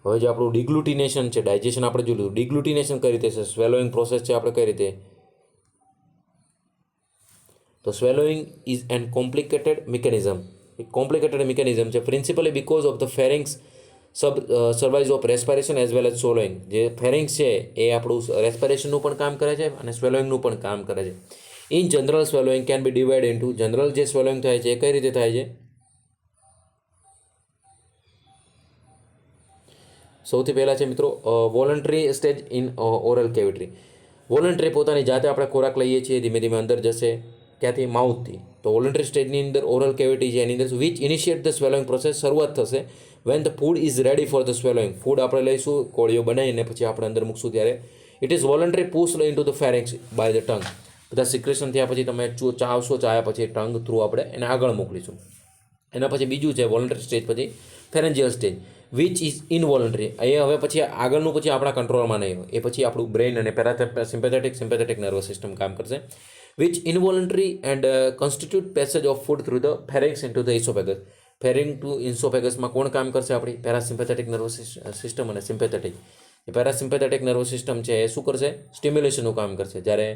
હવે જે આપણું ડિગ્લુટિનેશન છે, ડાયજેશન આપણે જોયું. ડિગ્લુટિનેશન કઈ રીતે છે? સ્વેલોઈંગ પ્રોસેસ છે આપણે કઈ રીતે? તો swallowing is an complicated mechanism. એક કોમ્પ્લિકેટેડ મિકેનિઝમ છે, principally because of the pharynx serves of respiration as well as swallowing. જે ફેરિંગ્સ છે એ આપણું રેસ્પિરેશનનું પણ કામ કરે છે અને સ્વેલોઈંગનું પણ કામ કરે છે. In general swallowing can be divide into. General જે સ્વેલોઈંગ થાય છે એ કઈ રીતે થાય છે? સૌથી પહેલાં છે મિત્રો voluntary stage in oral cavity. Voluntary પોતાની જાતે આપણે ખોરાક લઈએ છીએ, ધીમે ધીમે અંદર જશે. ક્યાંથી? માઉથથી. તો વોલન્ટરી સ્ટેજની અંદર ઓરલ કેવિટી છે એની અંદર which initiate the swallowing process. શરૂઆત થશે when the food is ready for the swallowing. Food આપણે લઈશું, કોળીઓ બનાવીને પછી આપણે અંદર મૂકશું ત્યારે it is voluntary pushed into the pharynx by the tongue. બધા સિક્રેશન થયા પછી તમે ચાવશો, ચાયા પછી ટંગ થ્રુ આપણે એને આગળ મોકલીશું. એના પછી બીજું છે વોલન્ટરી સ્ટેજ, પછી ફેરેન્જિયલ સ્ટેજ વિચ ઇઝ ઇનવોલન્ટરી. અહીંયા હવે પછી આગળનું પછી આપણા કંટ્રોલમાં નહીં હોય. એ પછી આપણું બ્રેઇન અને સિમ્પેથેટિક નર્વસ સિસ્ટમ કામ કરશે. Which involuntary and constitute passage of food through the pharynx into the oesophagus. Pharynx to ઇન્સોફેગસમાં કોણ કામ કરશે? આપણી પેરાસિમ્પેથેટિક નર્વસ સિસ્ટમ અને સિમ્પેથેટિક. એ પેરાસિમ્પેથેટિક નર્વસ સિસ્ટમ છે એ શું કરશે? સ્ટિમ્યુલેશનનું કામ કરશે. જ્યારે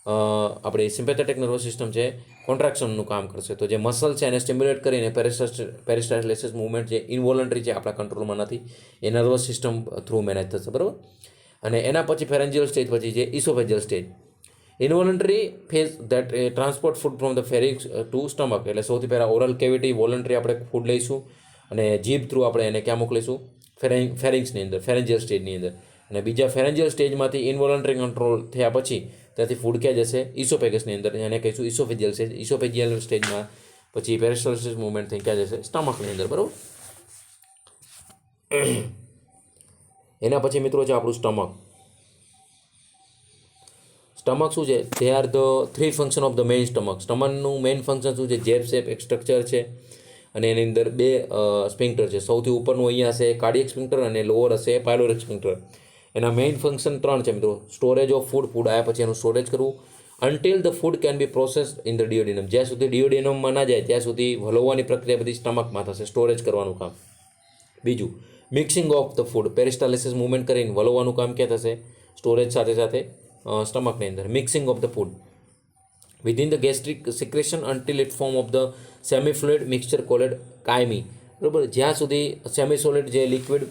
આપણી સિમ્પેથેટિક નર્વસ સિસ્ટમ છે કોન્ટ્રાક્શનનું કામ કરશે. તો જે મસલ છે એને સ્ટિમ્યુલેટ કરીને પેરિસ્ટાઇલેસિસ મુવમેન્ટ જે ઇનવોલન્ટરી છે, આપણા કંટ્રોલમાં નથી, એ નર્વસ સિસ્ટમ થ્રુ મેનેજ થશે. બરાબર. અને એના પછી ફેરેન્જિયલ સ્ટેજ પછી જે oesophageal stage. Involuntary phase that transport food from the pharynx to stomach. એટલે સૌથી પહેલાં ઓરલ કેવિટી, વોલન્ટરી આપણે ફૂડ લઈશું અને જીભ થ્રુ આપણે એને ક્યાં મોકલીશું? ફેરિંગ્સની અંદર, ફેરેન્જિયલ સ્ટેજની અંદર. અને બીજા ફેરેન્જિયલ સ્ટેજમાંથી ઇનવોલન્ટરી કંટ્રોલ થયા પછી ત્યાંથી ફૂડ ક્યાં જશે? ઇસોફેગસની અંદર. એને કહીશું ઇસોફેજિયલ સ્ટેજ. ઇસોફેજિયલ સ્ટેજમાં પછી પેરિસ્ટાઇલેસિસ મુવમેન્ટ થઈ ક્યાં જશે? સ્ટમકની અંદર. બરાબર. એના પછી મિત્રો છે આપણું સ્ટમક. સ્ટમક શું છે? They are the 3 function of the main stomach. સ્ટમકનું મેઇન ફંક્શન શું છે? જેબ શેપ એક સ્ટ્રક્ચર છે અને એની અંદર 2 સ્પિન્ક્ટર છે. સૌથી ઉપરનું અહીંયા હશે કાર્ડિયક સ્પિન્ક્ટર અને લોઅર હશે પાયલોરિક સ્પિન્ક્ટર. એના મેઇન ફંક્શન 3 છે મિત્રો. Storage of food. ફૂડ આવ્યા પછી એનું સ્ટોરેજ કરવું. Until the food can be processed in the duodenum. જ્યાં સુધી ડિયોડિનમમાં ના જાય ત્યાં સુધી વલોવવાની પ્રક્રિયા બધી સ્ટમકમાં થશે. સ્ટોરેજ કરવાનું કામ. બીજું mixing of the food. Peristalsis movement કરીને વલોવવાનું કામ ક્યાં થશે? સ્ટોરેજ સાથે સાથે સ્ટમકની અંદર. Mixing of the food within the gastric secretion until it form of the semi fluid mixture called કાયમી. બરાબર. જ્યાં સુધી સેમી સોલિડ જે લિક્વિડ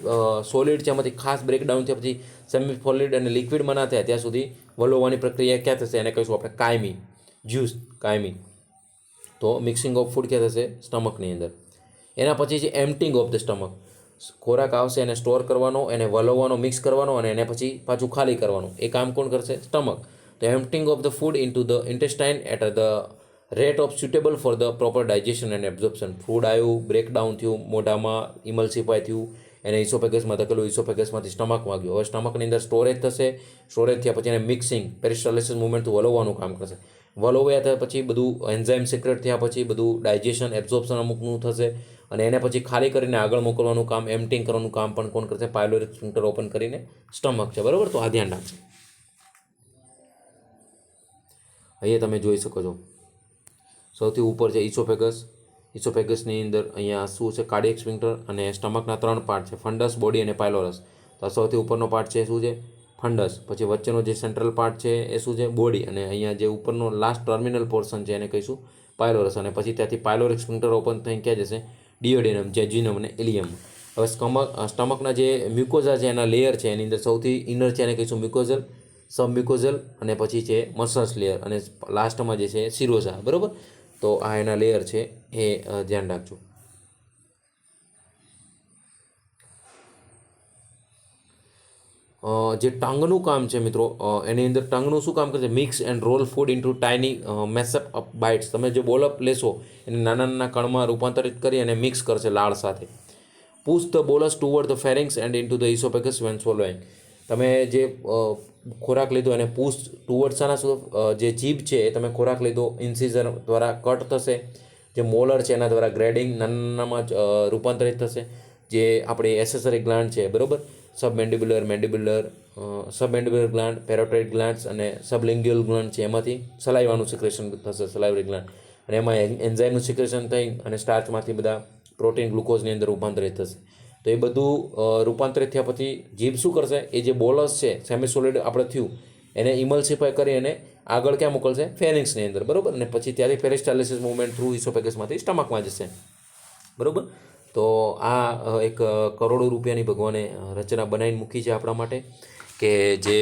સોલિડ છે એમાંથી ખાસ બ્રેકડાઉન થયા પછી સેમી સોલિડ અને લિક્વિડમાં ના થયા ત્યાં સુધી વલોવવાની પ્રક્રિયા ક્યાં થશે? એને કહીશું આપણે કાયમી, જ્યુસ કાયમી. તો મિક્સિંગ ઓફ ફૂડ ક્યાં થશે? સ્ટમકની અંદર. એના પછી છે એમ્પટિંગ ઓફ ધ સ્ટમક. ખોરાક આવશે એને સ્ટોર કરવાનો, એને વલોવવાનો, મિક્સ કરવાનો અને એને પછી પાછું ખાલી કરવાનું. એ કામ કોણ કરશે? સ્ટમક. તો emptying of the food into the intestine at the rate of suitable for the proper digestion and absorption. Food આવ્યું, બ્રેકડાઉન થયું, મોઢામાં ઇમલ્સિફાય થયું, એને ઇસોફેગસમાં ધકેલું, ઇસોફેગસમાંથી સ્ટમકમાં ગયું. હવે સ્ટમકની અંદર સ્ટોરેજ થશે. સ્ટોરેજ થયા પછી એને મિક્સિંગ, પેરિસ્ટાઇલેસિસ મુવમેન્ટ વલોવવાનું કામ કરશે. વલોવ્યા થયા પછી બધું એન્ઝાઇમ સિક્રેટ થયા પછી બધું ડાયજેશન, એબ્ઝોર્પ્શન અમુકનું થશે અને એને પછી ખાલી કરીને આગળ મોકલવાનું કામ, એમ્પટિંગ કરવાનું કામ પણ કોણ કરશે? પાયલોરિક સ્ફિન્ક્ટર ઓપન કરીને સ્ટમક છે. બરાબર. તો આ ધ્યાન રાખજો. અહીંયા તમે જોઈ શકો છો સૌથી ઉપર છે ઇસોફેગસ. ઇસોફેગસની અંદર અહીંયા શું છે? કાર્ડિયક સ્ફિન્ક્ટર અને સ્ટમકના 3 પાર્ટ છે, ફંડસ, બોડી અને પાયલોરસ. તો સૌથી ઉપરનો પાર્ટ છે શું છે? ફંડસ. પછી વચ્ચેનો જે સેન્ટ્રલ પાર્ટ છે એ શું છે? બોડી. અને અહીંયા જે ઉપરનો લાસ્ટ ટર્મિનલ પોર્શન છે એને કહીશું પાયલોરસ. અને પછી ત્યાંથી પાયલોરિક સ્ફિન્ક્ટર ઓપન થઈને ક્યાં જશે? ડિયોડેનમ, જેજ્યુનમ અને ઇલિયમ. હવે સ્ટમકના જે મ્યુકોઝા છે એના લેયર છે, એની અંદર સૌથી ઇનર છે એને કહીશું મ્યુકોઝલ, સબ મ્યુકોઝલ, અને પછી છે મસલ્સ લેયર, અને લાસ્ટમાં જે છે સિરોઝા. બરાબર, તો આ એના લેયર છે, એ ધ્યાન રાખજો. જે ટંગનું કામ છે મિત્રો, એની અંદર ટંગનું શું કામ કરશે? Mix and roll food into tiny mess up up bites. તમે જે બોલઅપ લેશો એને નાના નાના કણમાં રૂપાંતરિત કરી અને મિક્સ કરશે લાળ સાથે. Push the bolus toward the pharynx and into the oesophagus when swallowing. તમે જે ખોરાક લીધો એને પુશ ટુવર્ડ શાના જે જીભ છે એ તમે ખોરાક લીધો ઇન્સિઝર દ્વારા કટ થશે, જે મોલર છે એના દ્વારા ગ્રેડિંગ નાનામાં રૂપાંતરિત થશે, જે આપણી એસેસરી ગ્લાન્ડ છે, બરાબર, સબમેન્ડિબ્યુલર, મેન્ડિબ્યુલર, સબમેન્ડિબ્યુલર ગ્લાન્ડ, પેરોટાઇડ ગ્લાન્ડ્સ અને સબલિંગ્યુઅલ ગ્લાન્ડ છે, એમાંથી સલાઈવાનું સિક્રેશન થશે, સલાઇવરી ગ્લાન્ડ, અને એમાં એન્ઝાઇમનું સિક્રેશન થઈ અને સ્ટાર્ચમાંથી બધા પ્રોટીન ગ્લુકોઝની અંદર રૂપાંતરિત થશે. તો એ બધું રૂપાંતરિત થયા પછી જીભ શું કરશે? એ જે બોલસ છે સેમી સોલિડ આપણે થયું એને ઇમલ્સિફાય કરી અને આગળ ક્યાં મોકલશે? ફેરિંગ્સની અંદર, બરાબર, અને પછી ત્યાંથી પેરિસ્ટાલિસિસ મૂવમેન્ટ થ્રુ ઇસોફેગસમાંથી સ્ટમકમાં જશે. બરાબર, તો આ એક કરોડો રૂપિયાની ભગવાને રચના બનાવીને મૂકી છે આપણા માટે, કે જે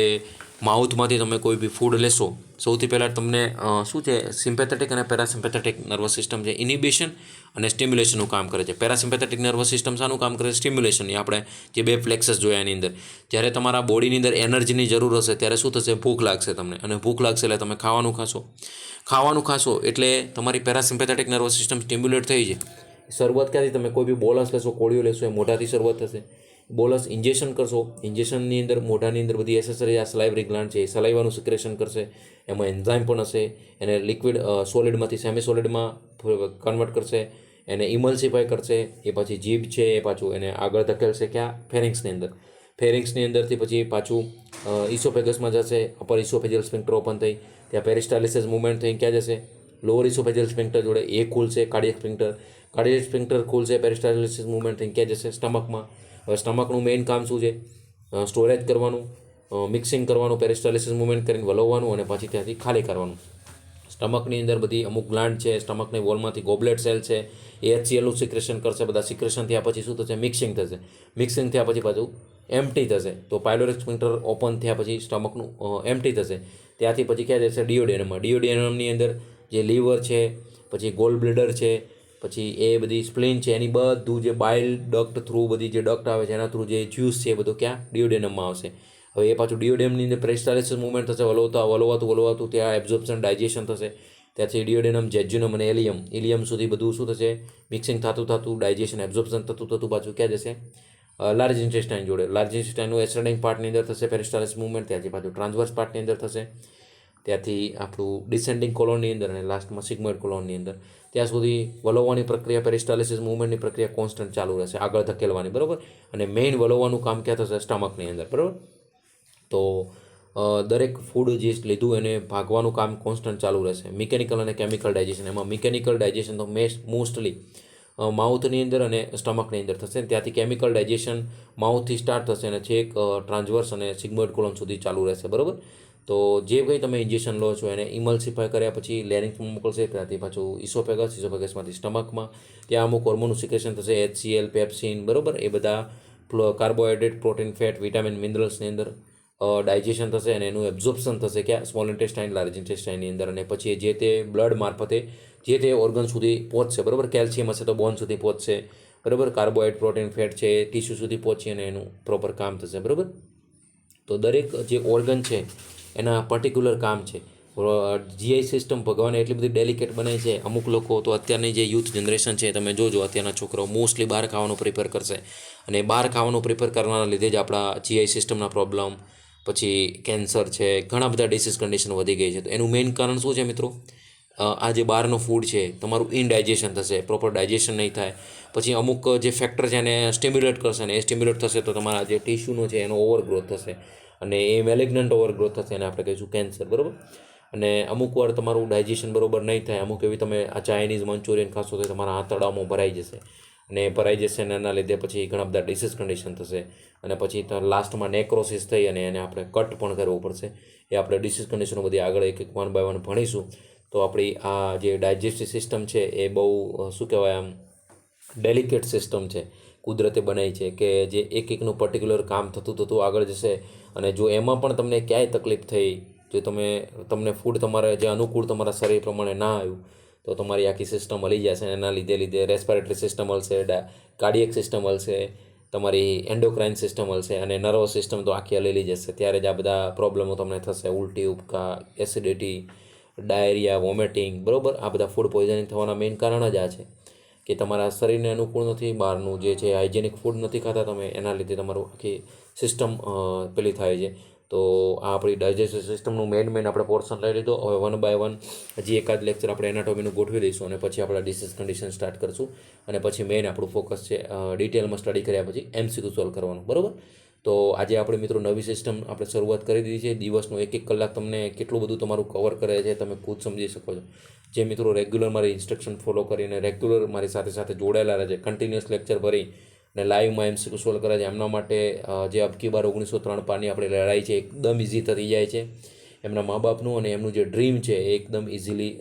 માઉથમાંથી તમે કોઈ બી ફૂડ લેશો, સૌથી પહેલાં તમને શું છે? સિમ્પેથેટિક અને પેરાસિમ્પેથેટિક નર્વસ સિસ્ટમ છે, ઇનિબિશન અને સ્ટિમ્યુલેશનનું કામ કરે છે. પેરાસિમ્પેથેટિક નર્વસ સિસ્ટમ શાનું કામ કરે છે? સ્ટિમ્યુલેશનની. આપણે જે બે પ્લેક્સસ જોયા એની અંદર, જ્યારે તમારા બોડીની અંદર એનર્જીની જરૂર હશે ત્યારે શું થશે? ભૂખ લાગશે તમને, અને ભૂખ લાગશે એટલે તમે ખાવાનું ખાશો એટલે તમારી પેરાસિમ્પેથેટિક નર્વસ સિસ્ટમ સ્ટિમ્યુલેટ થઈ છે. શરૂઆત ક્યાંથી? તમે કોઈ બી બોલસ લેશો, કોળીઓ લેશો, એ મોઢાથી શરૂઆત થશે. બોલસ ઇન્જેક્શન કરશો, ઇન્જેક્શનની અંદર મોઢાની અંદર બધી એસેસરી આ સલાઇવરી ગ્લાન્ડ છે એ સલાઈવાનું સિક્રેશન કરશે, એમાં એન્ઝાઇમ પણ હશે, એને લિક્વિડ સોલિડમાંથી સેમી સોલિડમાં કન્વર્ટ કરશે, એને ઇમલ્સિફાય કરશે, એ પછી જીભ છે એ પાછું એને આગળ ધકેલશે ક્યાં? ફેરિંગ્સની અંદર. ફેરિંગ્સની અંદરથી પછી પાછું ઇસોફેગસમાં જશે, અપર ઇસોફેજિયલ સ્ફિંક્ટર ઓપન થઈ, ત્યાં પેરિસ્ટાલિસિસ મૂવમેન્ટ થઈ ક્યાં જશે? લોઅર ઇસોફેજિયલ સ્ફિંક્ટર જોડે એ ખુલશે, કાર્ડિયક સ્ફિંક્ટર ખુલશે, પેરિસ્ટાલિસિસ મૂવમેન્ટ થઈને ક્યાં જશે? સ્ટમકમાં. હવે સ્ટમકનું મેઇન કામ શું છે? સ્ટોરેજ કરવાનું, મિક્સિંગ કરવાનું, પેરિસ્ટાલિસિસ મૂવમેન્ટ કરીને વલોવવાનું અને પછી ત્યાંથી ખાલી કરવાનું. સ્ટમકની અંદર બધી અમુક ગ્લાન્ડ છે, સ્ટમકની વોલમાંથી ગોબલેટ સેલ છે, એ HClનું સિક્રેશન કરશે. બધા સિક્રેશન થયા પછી શું થશે? મિક્સિંગ થશે. મિક્સિંગ થયા પછી પાછું એમ્પ્ટી થશે. તો પાયલોરિક સ્ફિંક્ટર ઓપન થયા પછી સ્ટમકનું એમ્પ્ટી થશે. ત્યાંથી પછી ક્યાં જશે? ડિયોડેનમમાં. ડિયોડેનમની અંદર જે લીવર છે, પછી ગોલ બ્લેડર છે, પછી એ બધી સ્પ્લીન છે, એની બધું જે બાઇલ ડક્ટ થ્રુ બધી જે ડક્ટ આવે છે એના થ્રુ જે જ્યુસ છે એ બધું ક્યાં? ડિયોડેનમમાં આવશે. હવે એ પાછું ડિયોડેનમની અંદર પેરિસ્ટાલિસિસ મૂવમેન્ટ થશે, વલોવાતું ત્યાં એબ્ઝોર્પ્શન ડાયજેશન થશે. ત્યાંથી ડિયોડેનમ, જેજ્યુનમ અને ઇલિયમ સુધી બધું શું થશે? મિક્સિંગ થતું ડાયજેશન, એબ્ઝોર્પ્શન થતું પાછું ક્યાં જશે? લાર્જ ઇન્ટેસ્ટાઇન જોડે. લાર્જ ઇન્ટેસ્ટાઇનનું એસેન્ડિંગ પાર્ટની અંદર થશે પેરિસ્ટાલિસિસ મૂવમેન્ટ, ત્યાંથી પાછું ટ્રાન્સવર્સ પાર્ટની અંદર થશે, ત્યાંથી આપણું ડિસેન્ડિંગ કોલોનની અંદર અને લાસ્ટમાં સિગ્મોઇડ કોલોનની અંદર. ત્યાં સુધી વલોવવાની પ્રક્રિયા, પેરિસ્ટાલિસિસ મૂવમેન્ટની પ્રક્રિયા કોન્સ્ટન્ટ ચાલુ રહેશે, આગળ ધકેલવાની, બરાબર, અને મેઇન વલોવવાનું કામ ક્યાં થશે? સ્ટમકની અંદર, બરાબર. તો દરેક ફૂડ જે લીધું એને ભાગવાનું કામ કોન્સ્ટન્ટ ચાલુ રહેશે. મિકેનિકલ અને કેમિકલ ડાયજેશન, એમાં મિકેનિકલ ડાયજેશન તો મોસ્ટલી માઉથની અંદર અને સ્ટમકની અંદર થશે. ત્યાંથી કેમિકલ ડાયજેશન માઉથથી સ્ટાર્ટ થશે અને છેક ટ્રાન્સવર્સ અને સિગ્મોઇડ કોલોન સુધી ચાલુ રહેશે, બરાબર. તો જે કંઈ તમે ઇન્જેક્શન લો છો એને ઇમલ્સિફાય કર્યા પછી લેરિંગ્સમાં મોકલશે, ત્યાંથી પાછું ઇસોફેગસમાંથી સ્ટમકમાં. ત્યાં અમુક હોર્મોનનું સિક્રેશન થશે, HCl, પેપ્સિન, બરાબર, એ બધા કાર્બોહાઈડ્રેટ, પ્રોટીન, ફેટ, વિટામિન, મિનરલ્સની અંદર ડાયજેશન થશે અને એનું એબ્ઝોર્પ્શન થશે ક્યાં? સ્મોલ ઇન્ટેસ્ટાઇન, લાર્જ ઇન્ટેસ્ટાઇનની અંદર, અને પછી જે તે બ્લડ મારફતે જે તે ઓર્ગન સુધી પહોંચશે, બરાબર. કેલ્શિયમ હશે તો બોન સુધી પહોંચશે, બરાબર. કાર્બોહાઈડ્રેટ, પ્રોટીન, ફેટ છે એ ટીશ્યુ સુધી પહોંચી અને એનું પ્રોપર કામ થશે, બરાબર. તો દરેક જે ઓર્ગન છે એના પર્ટિક્યુલર કામ છે. GI સિસ્ટમ ભગવાને એટલી બધી ડેલિકેટ બનાવી છે. અમુક લોકો તો અત્યારની જે યુથ જનરેશન છે, તમે જોજો અત્યારના છોકરાઓ મોસ્ટલી બહાર ખાવાનું પ્રિફર કરશે, અને બહાર ખાવાનું પ્રિફર કરવાના લીધે જ આપણા GI સિસ્ટમના પ્રોબ્લેમ, પછી કેન્સર છે, ઘણા બધા ડિસીઝ કન્ડિશન વધી ગઈ છે. તો એનું મેઇન કારણ શું છે મિત્રો? આ જે બહારનો ફૂડ છે તમારું ઇનડાયજેશન થશે, પ્રોપર ડાયજેશન નહીં થાય, પછી અમુક જે ફેક્ટર છે એને સ્ટિમ્યુલેટ કરશે, ને એ સ્ટિમ્યુલેટ થશે તો તમારા જે ટિશ્યુનો છે એનો ઓવરગ્રોથ થશે, અને એ મેલિગ્નન્ટ ઓવરગ્રોથ થશે, એને આપણે કહીશું કેન્સર, બરાબર. અને અમુક વાર તમારું ડાયજેશન બરાબર નહીં થાય, અમુક એવી તમે આ ચાઇનીઝ મંચુરિયન ખાશો તો તમારા આંતરડામાં ભરાઈ જશે, અને ભરાઈ જશે અને એના લીધે પછી ઘણા બધા ડિસીઝ કન્ડિશન થશે, અને પછી લાસ્ટમાં નેક્રોસિસ થઈ અને એને આપણે કટ પણ કરવું પડશે. એ આપણે ડિસીઝ કન્ડિશનો બધી આગળ એક વન બાય વન ભણીશું. તો આપણી આ જે ડાયજેસ્ટિવ સિસ્ટમ છે એ બહુ શું કહેવાય, આમ ડેલિકેટ સિસ્ટમ છે, કુદરતે બનાવી છે કે જે એક એકનું પર્ટિક્યુલર કામ થતું થતું આગળ જશે. અને જો એમાં પણ તમને ક્યાંય તકલીફ થઈ, જો તમને ફૂડ તમારે જે અનુકૂળ તમારા શરીર પ્રમાણે ના આવ્યું, તો તમારી આખી સિસ્ટમ હલી જશે. એના લીધે રેસ્પિરેટરી સિસ્ટમ હલશે, કાર્ડિયક સિસ્ટમ હલશે, તમારી એન્ડોક્રાઇન સિસ્ટમ હલશે અને નર્વસ સિસ્ટમ તો આખી હલેલી જશે. ત્યારે જ આ બધા પ્રોબ્લેમો તમને થશે. ઉલટી, ઉબકા, એસિડિટી, ડાયરિયા, વોમિટિંગ, બરાબર. આ બધા ફૂડ પોઈઝનિંગ થવાના મેઇન કારણ જ આ છે કે તમારા શરીરને અનુકૂળ નથી, બહારનું જે છે હાઇજેનિક ફૂડ નથી ખાતા તમે, એના લીધે તમારું આખી સિસ્ટમ પેલી થાય છે. તો આ આપણી ડાયજેસ્ટિવ સિસ્ટમનું મેઇન આપણે પોર્શન લઈ લીધો. હવે વન બાય વન હજી એકાદ લેક્ચર આપણે એનાટોમીનું ગોઠવી દઈશું અને પછી આપણે ડિસીઝ કન્ડિશન સ્ટાર્ટ કરશું. અને પછી મેઇન આપણું ફોકસ છે ડિટેલમાં સ્ટડી કર્યા પછી MCQ સોલ્વ કરવાનું, બરાબર. તો આજે આપણે મિત્રો નવી સિસ્ટમ આપણે શરૂઆત કરી દીધી છે. દિવસનો 1-1 કલાક તમને કેટલું બધું તમારું કવર કરે છે તમે ખુદ સમજી શકો છો. જે મિત્રો રેગ્યુલર મારી ઇન્સ્ટ્રક્શન ફોલો કરીને રેગ્યુલર મારી સાથે સાથે જોડાયેલા રહે છે, કન્ટિન્યુઅસ લેક્ચર ભરી અને લાઈવમાં MCQ સોલ્વ કરે છે, એમના માટે જે અબકી બાર 1903 પારની આપણી લડાઈ છે એકદમ ઇઝી થતી જાય છે. એમના મા બાપનું અને એમનું જે ડ્રીમ છે એ એકદમ ઇઝીલી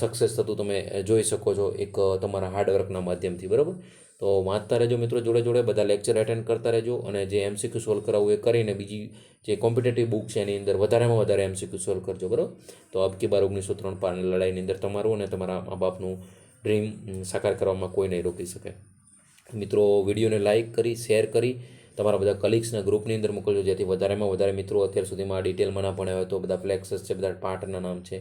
સક્સેસ થતું તમે જોઈ શકો છો એક તમારા હાર્ડવર્કના માધ્યમથી, બરાબર. તો વાંચતા રહેજો મિત્રો, જોડે જોડે બધા લેક્ચર એટેન્ડ કરતા રહેજો અને જે MCQ સોલ્વ કરાવવું એ કરીને બીજી જે કોમ્પિટેટિવ બુક છે એની અંદર વધારેમાં વધારે MCQ સોલ્વ કરજો, બરાબર. તો અબકી બાર 1903 પારની લડાઈની અંદર તમારું અને તમારા મા બાપનું ડ્રીમ સાકાર કરવામાં કોઈ નહીં રોકી શકે. મિત્રો, વિડીયોને લાઇક કરી, શેર કરી, તમારા બધા કલીગ્સના ગ્રુપની અંદર મોકલજો, જેથી વધારેમાં વધારે મિત્રો અત્યાર સુધીમાં ડિટેલમાં ના ભણ્યા હોય તો બધા ફ્લેક્સસ છે, બધા પાર્ટના નામ છે,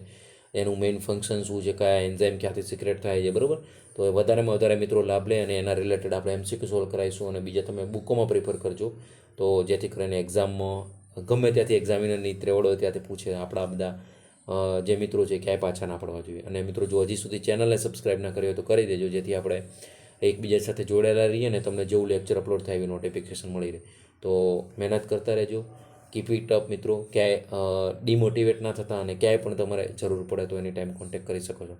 એનું મેઇન ફંક્શન શું છે, કયા એન્ઝાઇમ ક્યાંથી સિક્રેટ થાય છે, બરાબર. તો એ વધારેમાં વધારે મિત્રો લાભ લે અને એના રિલેટેડ આપણે MCQ સોલ્વ કરાવીશું અને બીજા તમે બુકોમાં પ્રિફર કરજો, તો જેથી કરીને એક્ઝામમાં ગમે ત્યાંથી એક્ઝામિનરની ત્રેવડ હોય ત્યાંથી પૂછે. આપણા બધા જે મિત્રો છે ક્યાંય પાછા ના પડવા જોઈએ. અને મિત્રો, જો હજી સુધી ચેનલને સબસ્ક્રાઈબ ના કરી હોય તો કરી દેજો, જેથી આપણે એકબીજા સાથે જોડાયેલા રહીએ અને તમને જેવું લેક્ચર અપલોડ થાય એવી નોટિફિકેશન મળી રહે. તો મહેનત કરતા રહેજો, કીપ ઇટ અપ મિત્રો. ક્યાંય ડિમોટિવેટ ના થતા અને ક્યાંય પણ તમારે જરૂર પડે તો એની ટાઈમ કોન્ટેક્ટ કરી શકો છો.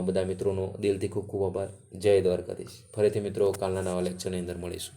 બધા મિત્રોનો દિલથી ખૂબ ખૂબ આભાર. જય દ્વારકાધીશ. ફરીથી મિત્રો કાલના નવા લેક્ચરની અંદર મળીશું.